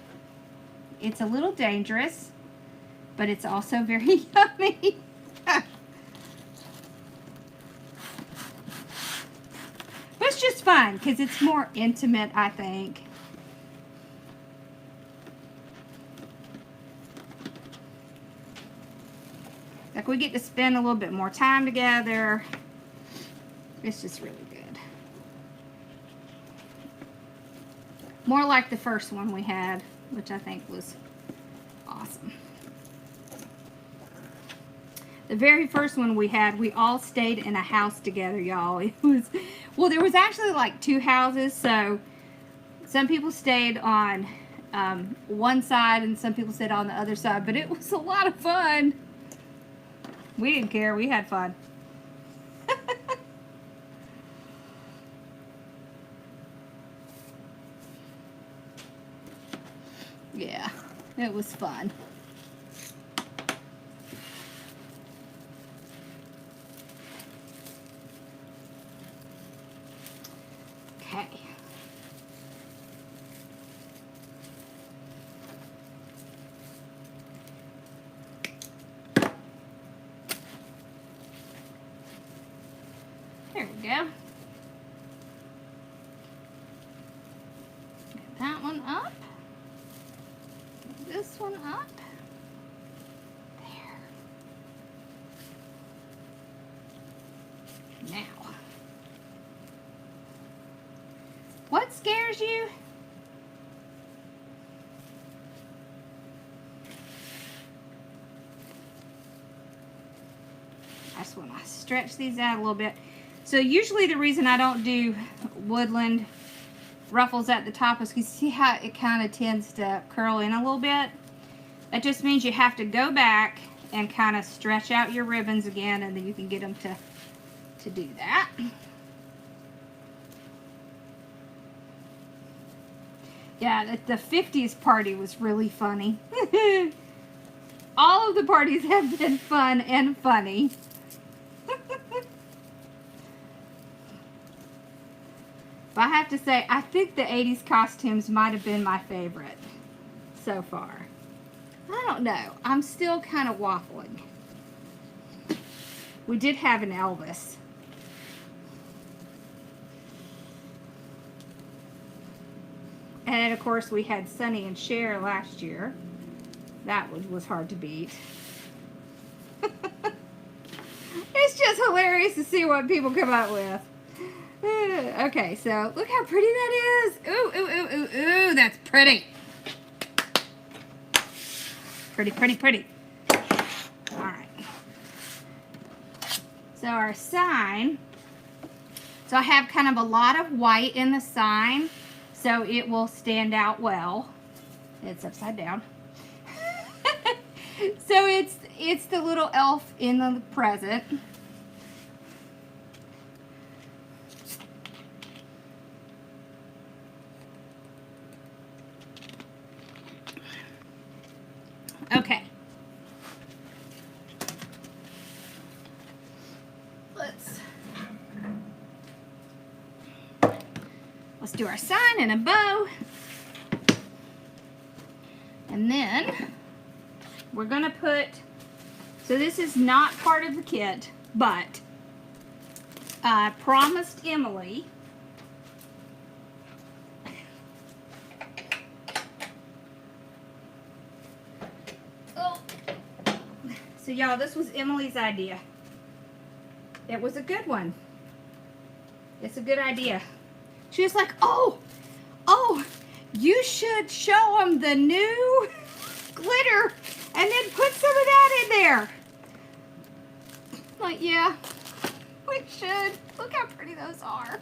It's a little dangerous, but it's also very yummy. But it's just fun because it's more intimate, I think. Like we get to spend a little bit more time together. It's just really good. More like the first one we had, which I think was awesome. The very first one we had, we all stayed in a house together, y'all. It was, well, there was actually like 2 houses, so some people stayed on one side and some people stayed on the other side, but it was a lot of fun. We didn't care. We had fun. Yeah, it was fun. Okay. There we go. Get that one up. This one up. There. Now. What scares you? I just want to stretch these out a little bit. So usually the reason I don't do Woodland ruffles at the top is because see how it kind of tends to curl in a little bit. That just means you have to go back and kind of stretch out your ribbons again, and then you can get them to do that. Yeah, the 50s party was really funny. All of the parties have been fun and funny. But I have to say, I think the 80s costumes might have been my favorite so far. I don't know. I'm still kind of waffling. We did have an Elvis. And of course we had Sonny and Cher last year. That one was hard to beat. It's just hilarious to see what people come up with. Okay, so look how pretty that is. Ooh, ooh, ooh, ooh, ooh, that's pretty. Pretty, pretty, pretty. All right. So our sign, so I have kind of a lot of white in the sign, so it will stand out well. It's upside down. So it's the little elf in the present. Okay. Let's do our sign and a bow. And then we're going to put, so this is not part of the kit, but I promised Emily so y'all, this was Emily's idea. It was a good one. It's a good idea. She was like, oh, you should show them the new glitter and then put some of that in there. Like, yeah, we should. Look how pretty those are.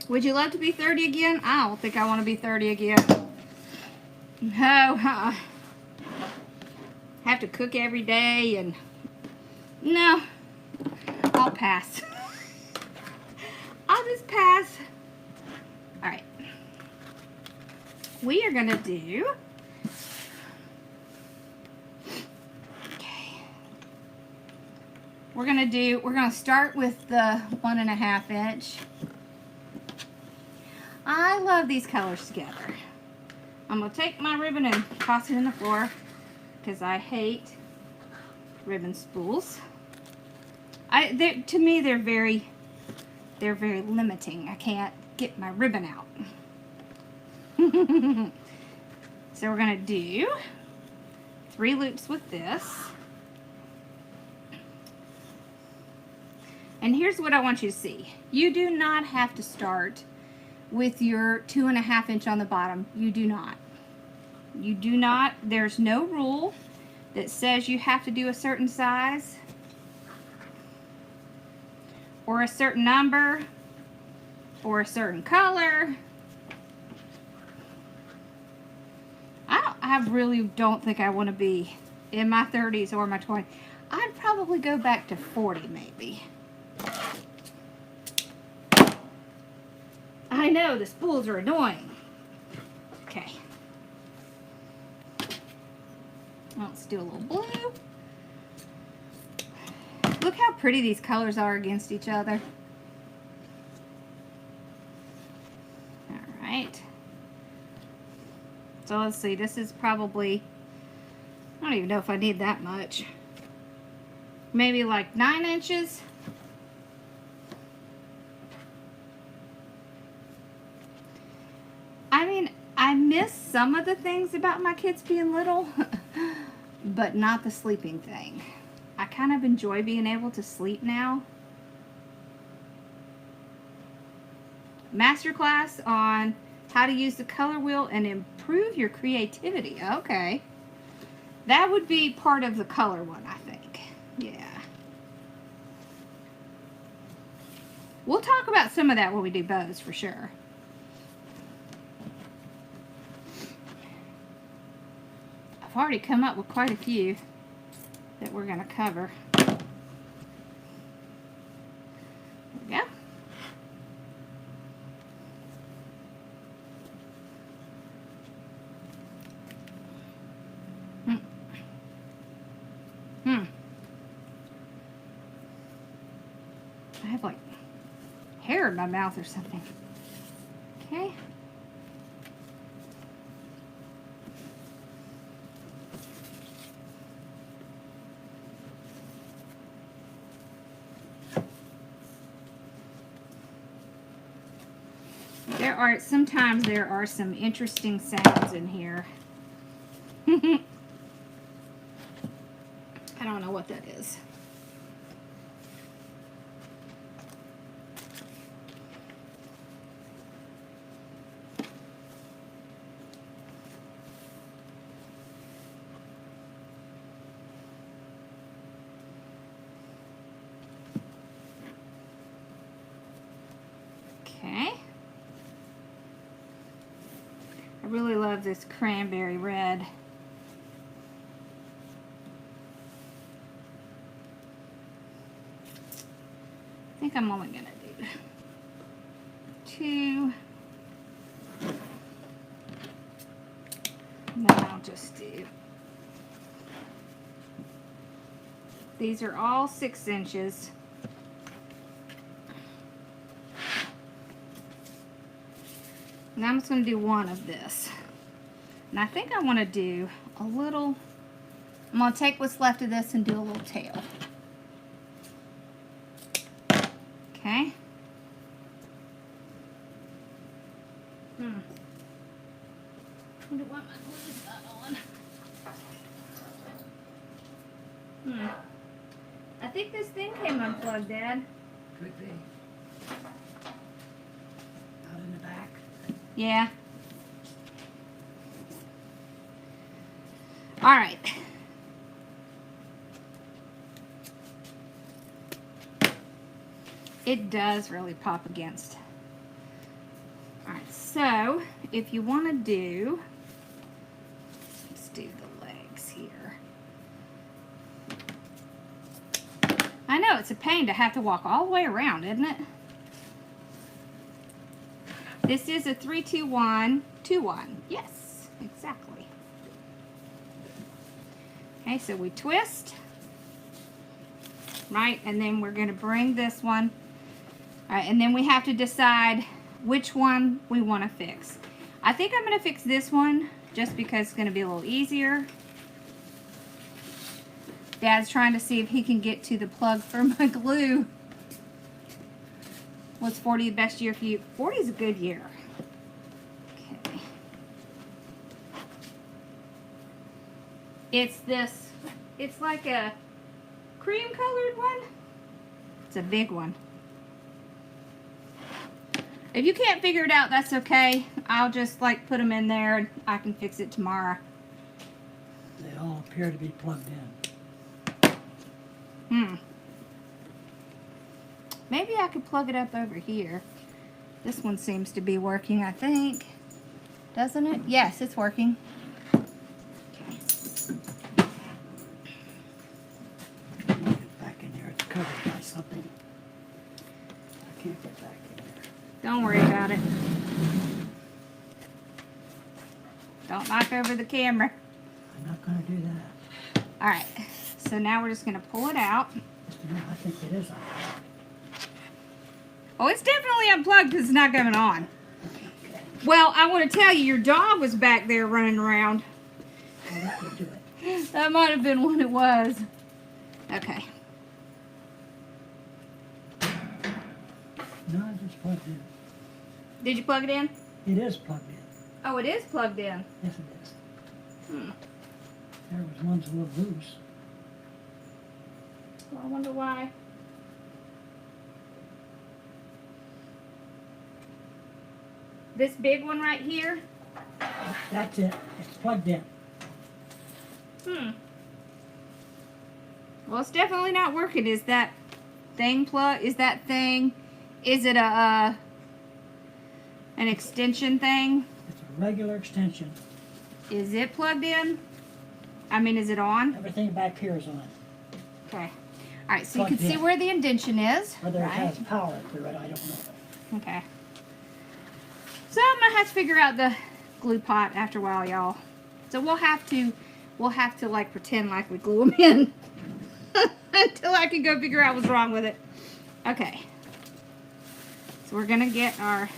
Would you love to be 30 again? I don't think I want to be 30 again. No, have to cook every day and no, I'll pass. I'll just pass. All right. We are going to do, okay. We're going to start with the 1.5 inch. I love these colors together. I'm going to take my ribbon and toss it in the floor because I hate ribbon spools. To me, they're very limiting. I can't get my ribbon out. So we're going to do 3 loops with this. And here's what I want you to see. You do not have to start with your 2.5 inch on the bottom. You do not. You do not. There's no rule that says you have to do a certain size or a certain number or a certain color. I really don't think I want to be in my 30s or my 20s. I'd probably go back to 40 maybe. I know the spools are annoying. Okay. Let's do a little blue. Look how pretty these colors are against each other. Alright. So let's see, this is probably, I don't even know if I need that much. Maybe like 9 inches. I mean, I miss some of the things about my kids being little, but not the sleeping thing. I kind of enjoy being able to sleep now. Masterclass on how to use the color wheel and improve your creativity. Okay. That would be part of the color one, I think. Yeah. We'll talk about some of that when we do bows for sure. I've already come up with quite a few that we're going to cover. There we go. I have like hair in my mouth or something. Okay. sometimes there are some interesting sounds in here. I don't know what that is. Okay. I really love this cranberry red. I think I'm only gonna do 2. And then I'll just do, these are all 6 inches. And I'm just going to do 1 of this. And I think I want to do a little, I'm going to take what's left of this and do a little tail. Okay. I wonder why my glue's not on. I think this thing came unplugged, Dad. Could be. Out in the back. Yeah. All right. It does really pop against. All right, so if you want to do, let's do the legs here. I know it's a pain to have to walk all the way around, isn't it? This is a 3-2-1-2-1. Yes, exactly. Okay, so we twist, right, and then we're going to bring this one. All right, and then we have to decide which one we want to fix. I think I'm going to fix this one just because it's going to be a little easier. Dad's trying to see if he can get to the plug for my glue. Was 40 the best year for you? 40 is a good year. Okay. It's this, it's like a cream colored one. It's a big one. If you can't figure it out, that's okay. I'll just like put them in there and I can fix it tomorrow. They all appear to be plugged in. Maybe I could plug it up over here. This one seems to be working, I think. Doesn't it? Yes, it's working. Okay. Get back in there. It's covered by something. I can't get back in there. Don't worry about it. Don't knock over the camera. I'm not going to do that. All right. So now we're just going to pull it out. I think it is on. Oh, it's definitely unplugged because it's not going on. Well, I want to tell you, your dog was back there running around. Well, that would do it. That might have been what it was. Okay. No, it's just plugged in. Did you plug it in? It is plugged in. Oh, it is plugged in. Yes, it is. There was one's a little loose. Well, I wonder why. This big one right here? That's it. It's plugged in. Well, it's definitely not working. Is that thing plug? Is that thing? Is it a an extension thing? It's a regular extension. Is it plugged in? I mean, is it on? Everything back here is on. Okay. All right. So you can Plugged see in. where the indention is. Whether it right? has power through it, I don't know. Okay. So I'm gonna have to figure out the glue pot after a while, y'all. So we'll have to like pretend like we glue them in until I can go figure out what's wrong with it. Okay. So we're gonna get our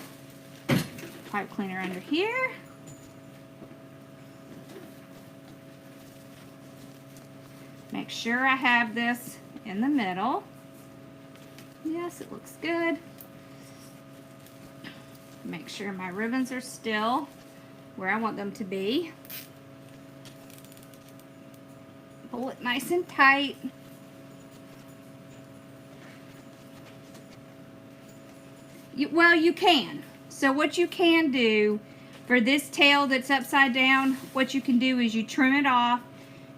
pipe cleaner under here. Make sure I have this in the middle. Yes, it looks good. Make sure my ribbons are still where I want them to be. Pull it nice and tight. Well, you can. So what you can do for this tail that's upside down, what you can do is you trim it off,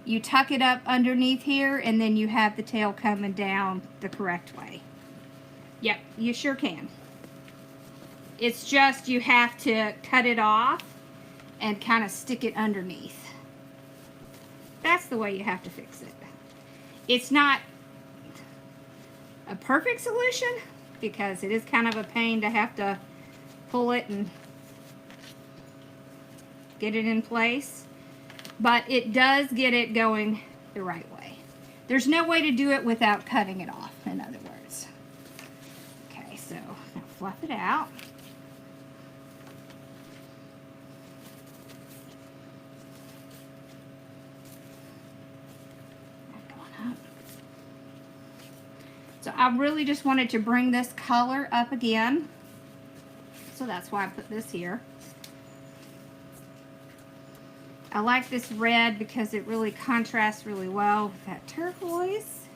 you tuck it up underneath here, and then you have the tail coming down the correct way. Yep, you sure can. It's just you have to cut it off and kind of stick it underneath. That's the way you have to fix it. It's not a perfect solution because it is kind of a pain to have to pull it and get it in place, but it does get it going the right way. There's no way to do it without cutting it off, in other words. Okay, so now fluff it out. So I really just wanted to bring this color up again. So that's why I put this here. I like this red because it really contrasts really well with that turquoise.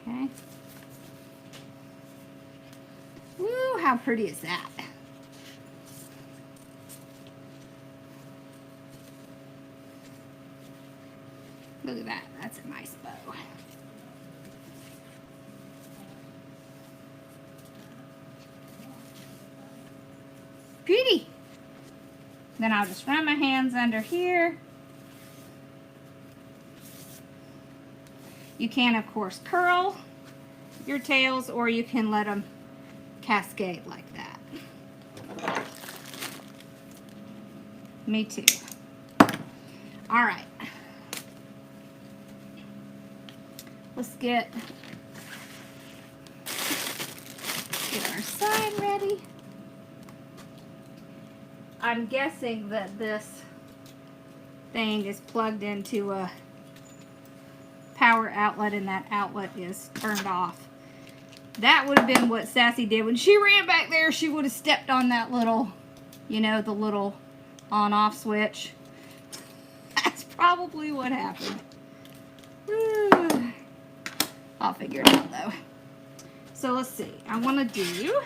Okay. Woo, how pretty is that? Look at that. That's a nice bow. Pretty. Then I'll just run my hands under here. You can, of course, curl your tails, or you can let them cascade like that. Me too. All right. Let's get our sign ready. I'm guessing that this thing is plugged into a power outlet and that outlet is turned off. That would have been what Sassy did. When she ran back there, she would have stepped on that little, you know, the little on-off switch. That's probably what happened. Woo. I'll figure it out though. So let's see. I want to do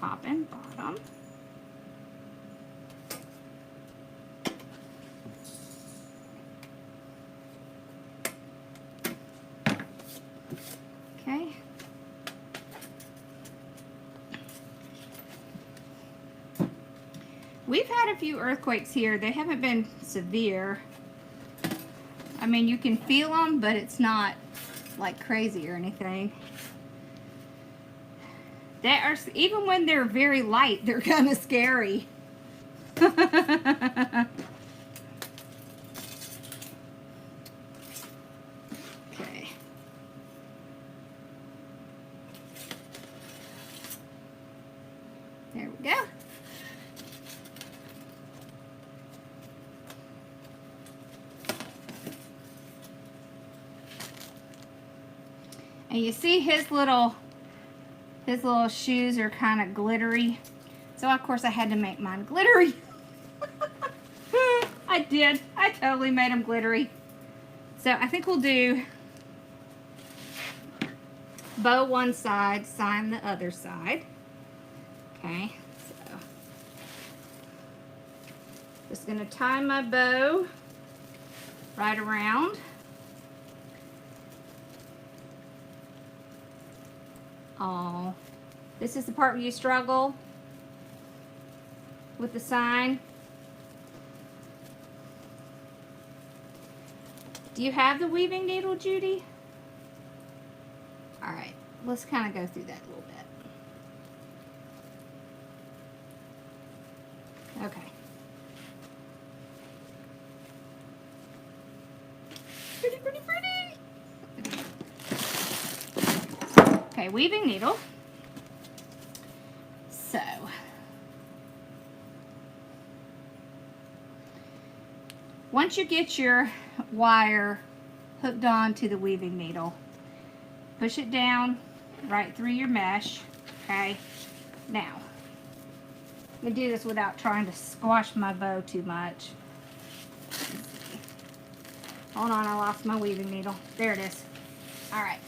top and bottom. Okay. We've had a few earthquakes here. They haven't been severe. I mean, you can feel them, but it's not like crazy or anything. They are, even when they're very light, they're kind of scary. Okay. There we go. And you see his little shoes are kind of glittery. So of course I had to make mine glittery. I did. I totally made them glittery. So I think we'll do bow one side, sign the other side. Okay, so just gonna tie my bow right around. Oh, this is the part where you struggle with the sign. Do you have the weaving needle, Judy? All right, let's kind of go through that a little bit. Okay. Pretty, pretty, pretty. Okay, weaving needle. So, once you get your wire hooked on to the weaving needle, push it down right through your mesh. Okay, now I'm gonna do this without trying to squash my bow too much. Hold on, I lost my weaving needle. There it is. All right,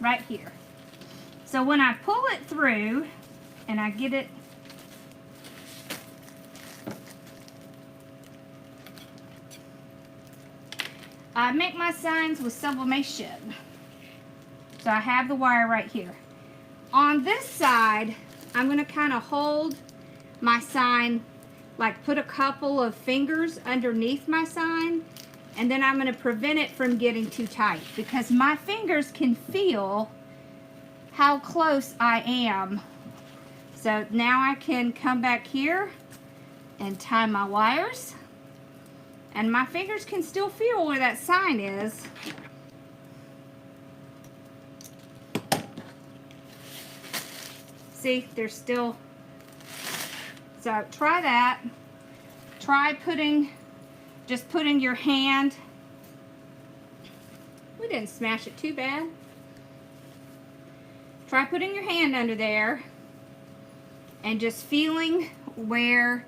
right here. So when I pull it through and I get it, I make my signs with sublimation. So I have the wire right here. On this side, I'm going to kind of hold my sign, like put a couple of fingers underneath my sign, and then I'm going to prevent it from getting too tight because my fingers can feel how close I am. So now I can come back here and tie my wires, and my fingers can still feel where that sign is. See, there's still, so try that. Try just putting your hand, we didn't smash it too bad. Try putting your hand under there and just feeling where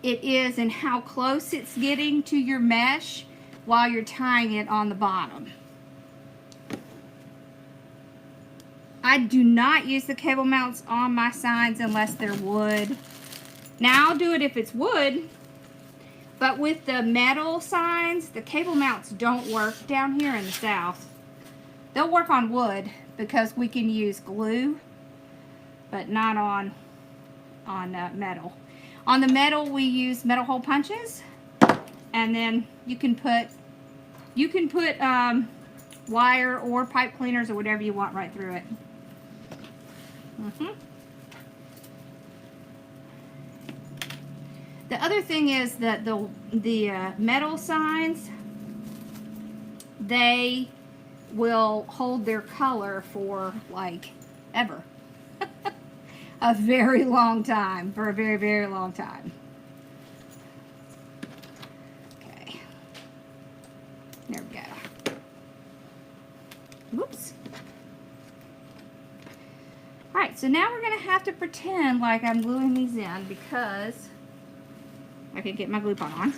it is and how close it's getting to your mesh while you're tying it on the bottom. I do not use the cable mounts on my signs unless they're wood. Now I'll do it if it's wood, but with the metal signs, the cable mounts don't work down here in the South. They'll work on wood because we can use glue, but not on metal. On the metal, we use metal hole punches, and then you can put wire or pipe cleaners or whatever you want right through it. The other thing is that the metal signs, they will hold their color for like ever. A very long time, for a very, very long time. Okay. There we go. Whoops. Alright, so now we're going to have to pretend like I'm gluing these in because I can get my glue pot on.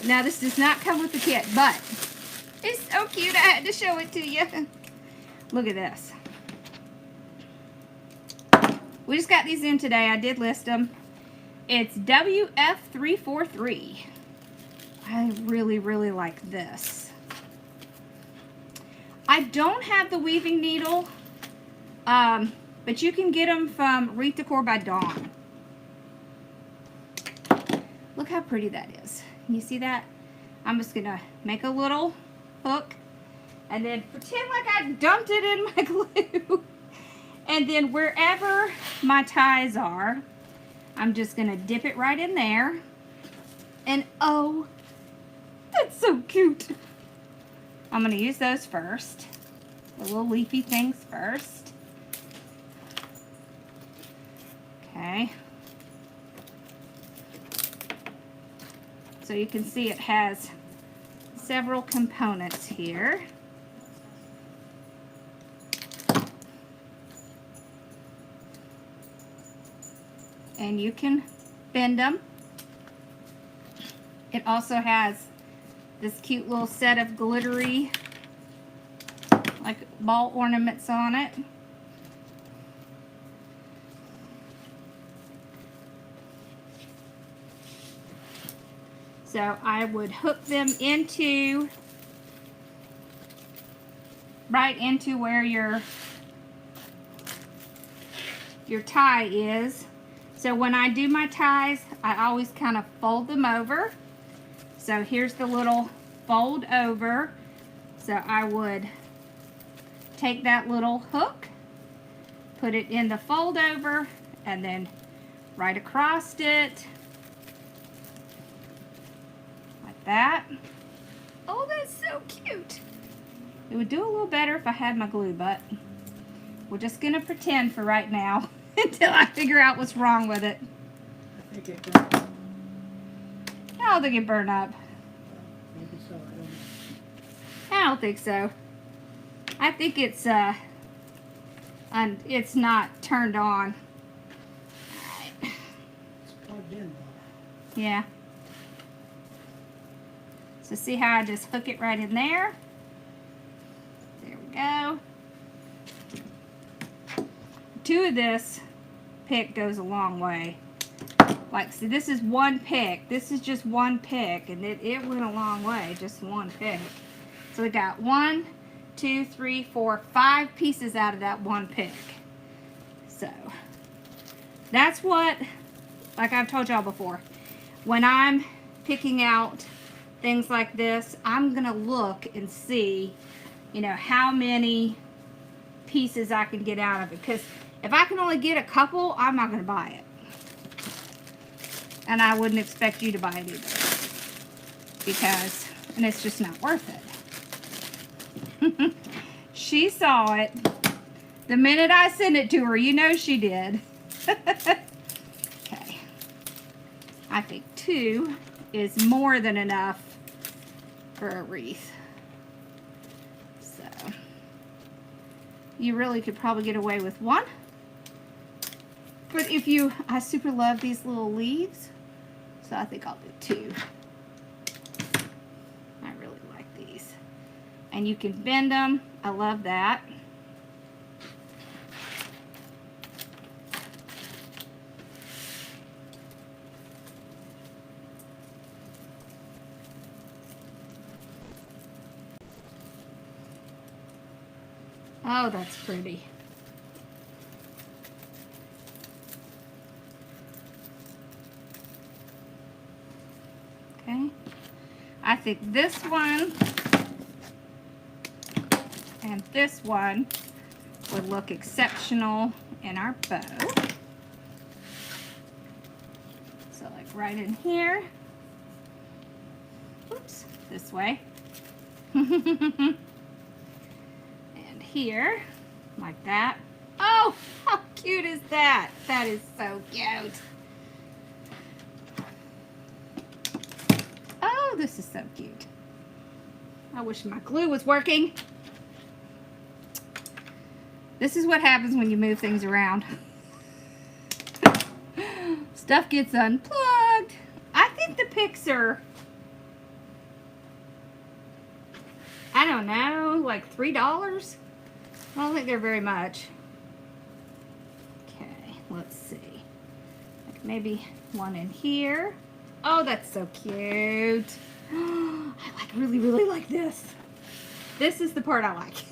Now this does not come with the kit, but it's so cute I had to show it to you. Look at this. We just got these in today. I did list them. It's WF343. I really, really like this. I don't have the weaving needle, but you can get them from Wreath Decor by Dawn. Look how pretty that is. Can you see that? I'm just going to make a little hook and then pretend like I dumped it in my glue. And then wherever my ties are, I'm just going to dip it right in there. And oh, that's so cute. I'm going to use those first. The little leafy things first. Okay. So you can see it has several components here. And you can bend them. It also has this cute little set of glittery, like ball ornaments on it. So I would hook them into, right into where your tie is. So when I do my ties, I always kind of fold them over. So here's the little fold over. So I would take that little hook, put it in the fold over, and then right across it, like that. Oh, that's so cute. It would do a little better if I had my glue, but we're just gonna pretend for right now until I figure out what's wrong with it. I think it burnt up. I don't think it burned up. Maybe so, I don't know. I don't think so. I think it's not turned on. Alright. It's plugged in though. Yeah. So see how I just hook it right in there? There we go. Two of this pick goes a long way. Like, see, this is one pick. This is just one pick, and it went a long way, just one pick. So we got 1, 2, 3, 4, 5 pieces out of that one pick. So that's what, like I've told y'all before, when I'm picking out things like this, I'm gonna look and see, you know, how many pieces I can get out of it. Because if I can only get a couple, I'm not gonna buy it. And I wouldn't expect you to buy it either. Because, and it's just not worth it. She saw it the minute I sent it to her. You know she did. Okay. I think 2 is more than enough for a wreath. So, you really could probably get away with 1. But if you, I super love these little leaves. So I think I'll do 2. I really like these. And you can bend them. I love that. Oh, that's pretty. Okay, I think this one and this one would look exceptional in our bow. So like right in here. Oops, this way. And here, like that. Oh, how cute is that? That is so cute. Oh, this is so cute. I wish my glue was working. This is what happens when you move things around. Stuff gets unplugged. I think the picks are, I don't know, like $3. I don't think they're very much. Okay, let's see. Like maybe one in here. Oh, that's so cute. I like really like this. This is the part I like.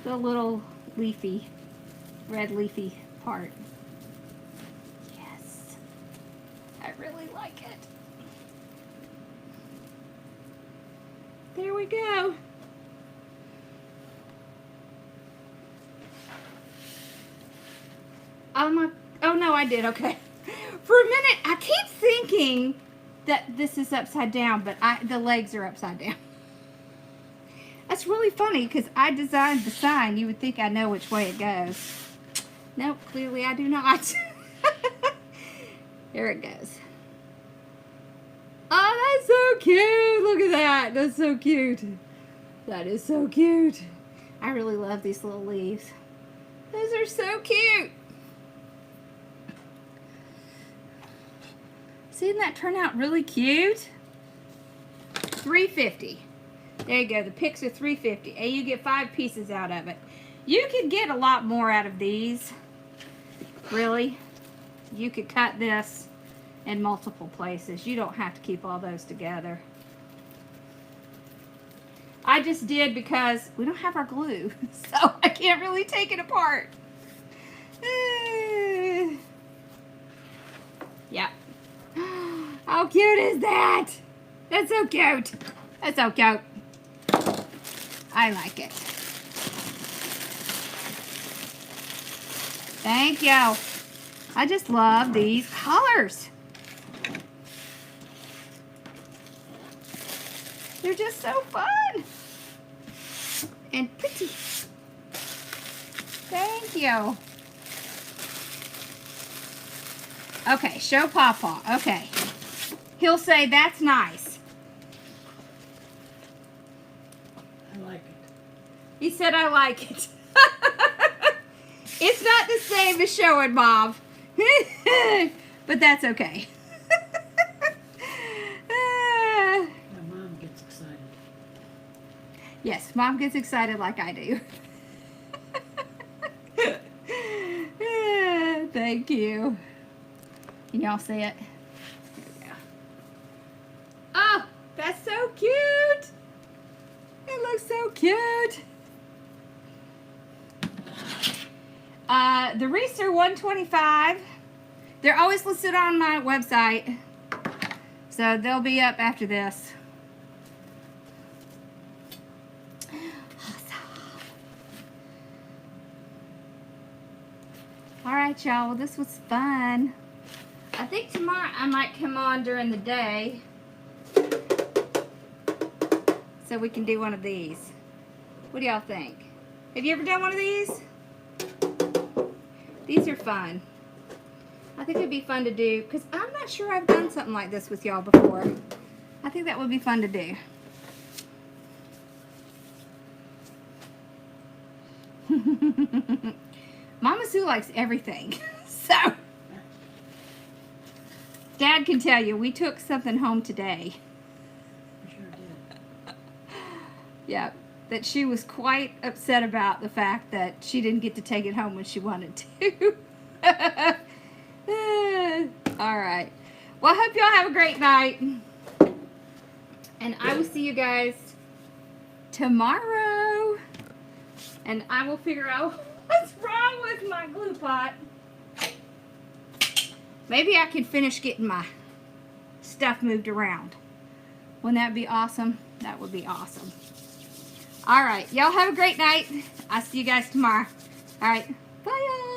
The little leafy, red leafy part. Yes. I really like it. There we go. Oh no, I did, okay. For a minute, I keep thinking that this is upside down, but the legs are upside down. That's really funny because I designed the sign. You would think I know which way it goes. Nope, clearly I do not. There it goes. Oh, that's so cute. Look at that. That's so cute. That is so cute. I really love these little leaves. Those are so cute. Didn't that turn out really cute? $3.50. There you go. The picks are $3.50, and you get 5 pieces out of it. You could get a lot more out of these. Really, you could cut this in multiple places. You don't have to keep all those together. I just did because we don't have our glue, so I can't really take it apart. Yeah. How cute is that? That's so cute. That's so cute. I like it. Thank you. I just love these colors. They're just so fun. And pretty. Thank you. Okay, show Pawpaw. Okay. He'll say, that's nice. He said I like it. It's not the same as showing Mom. But that's okay. My mom gets excited. Yes, Mom gets excited like I do. Thank you. Can y'all see it? There we go. Oh, that's so cute. It looks so cute. The wreaths are $125. They're always listed on my website, so they'll be up after this. Awesome. All right, y'all. Well, this was fun. I think tomorrow I might come on during the day so we can do one of these. What do y'all think? Have you ever done one of these? These are fun. I think it'd be fun to do because I'm not sure I've done something like this with y'all before. I think that would be fun to do. Mama Sue likes everything. So, Dad can tell you, we took something home today. I sure did. Yeah, that she was quite upset about the fact that she didn't get to take it home when she wanted to. All right. Well, I hope y'all have a great night. And I will see you guys tomorrow. And I will figure out what's wrong with my glue pot. Maybe I can finish getting my stuff moved around. Wouldn't that be awesome? That would be awesome. All right. Y'all have a great night. I'll see you guys tomorrow. All right. Bye, y'all.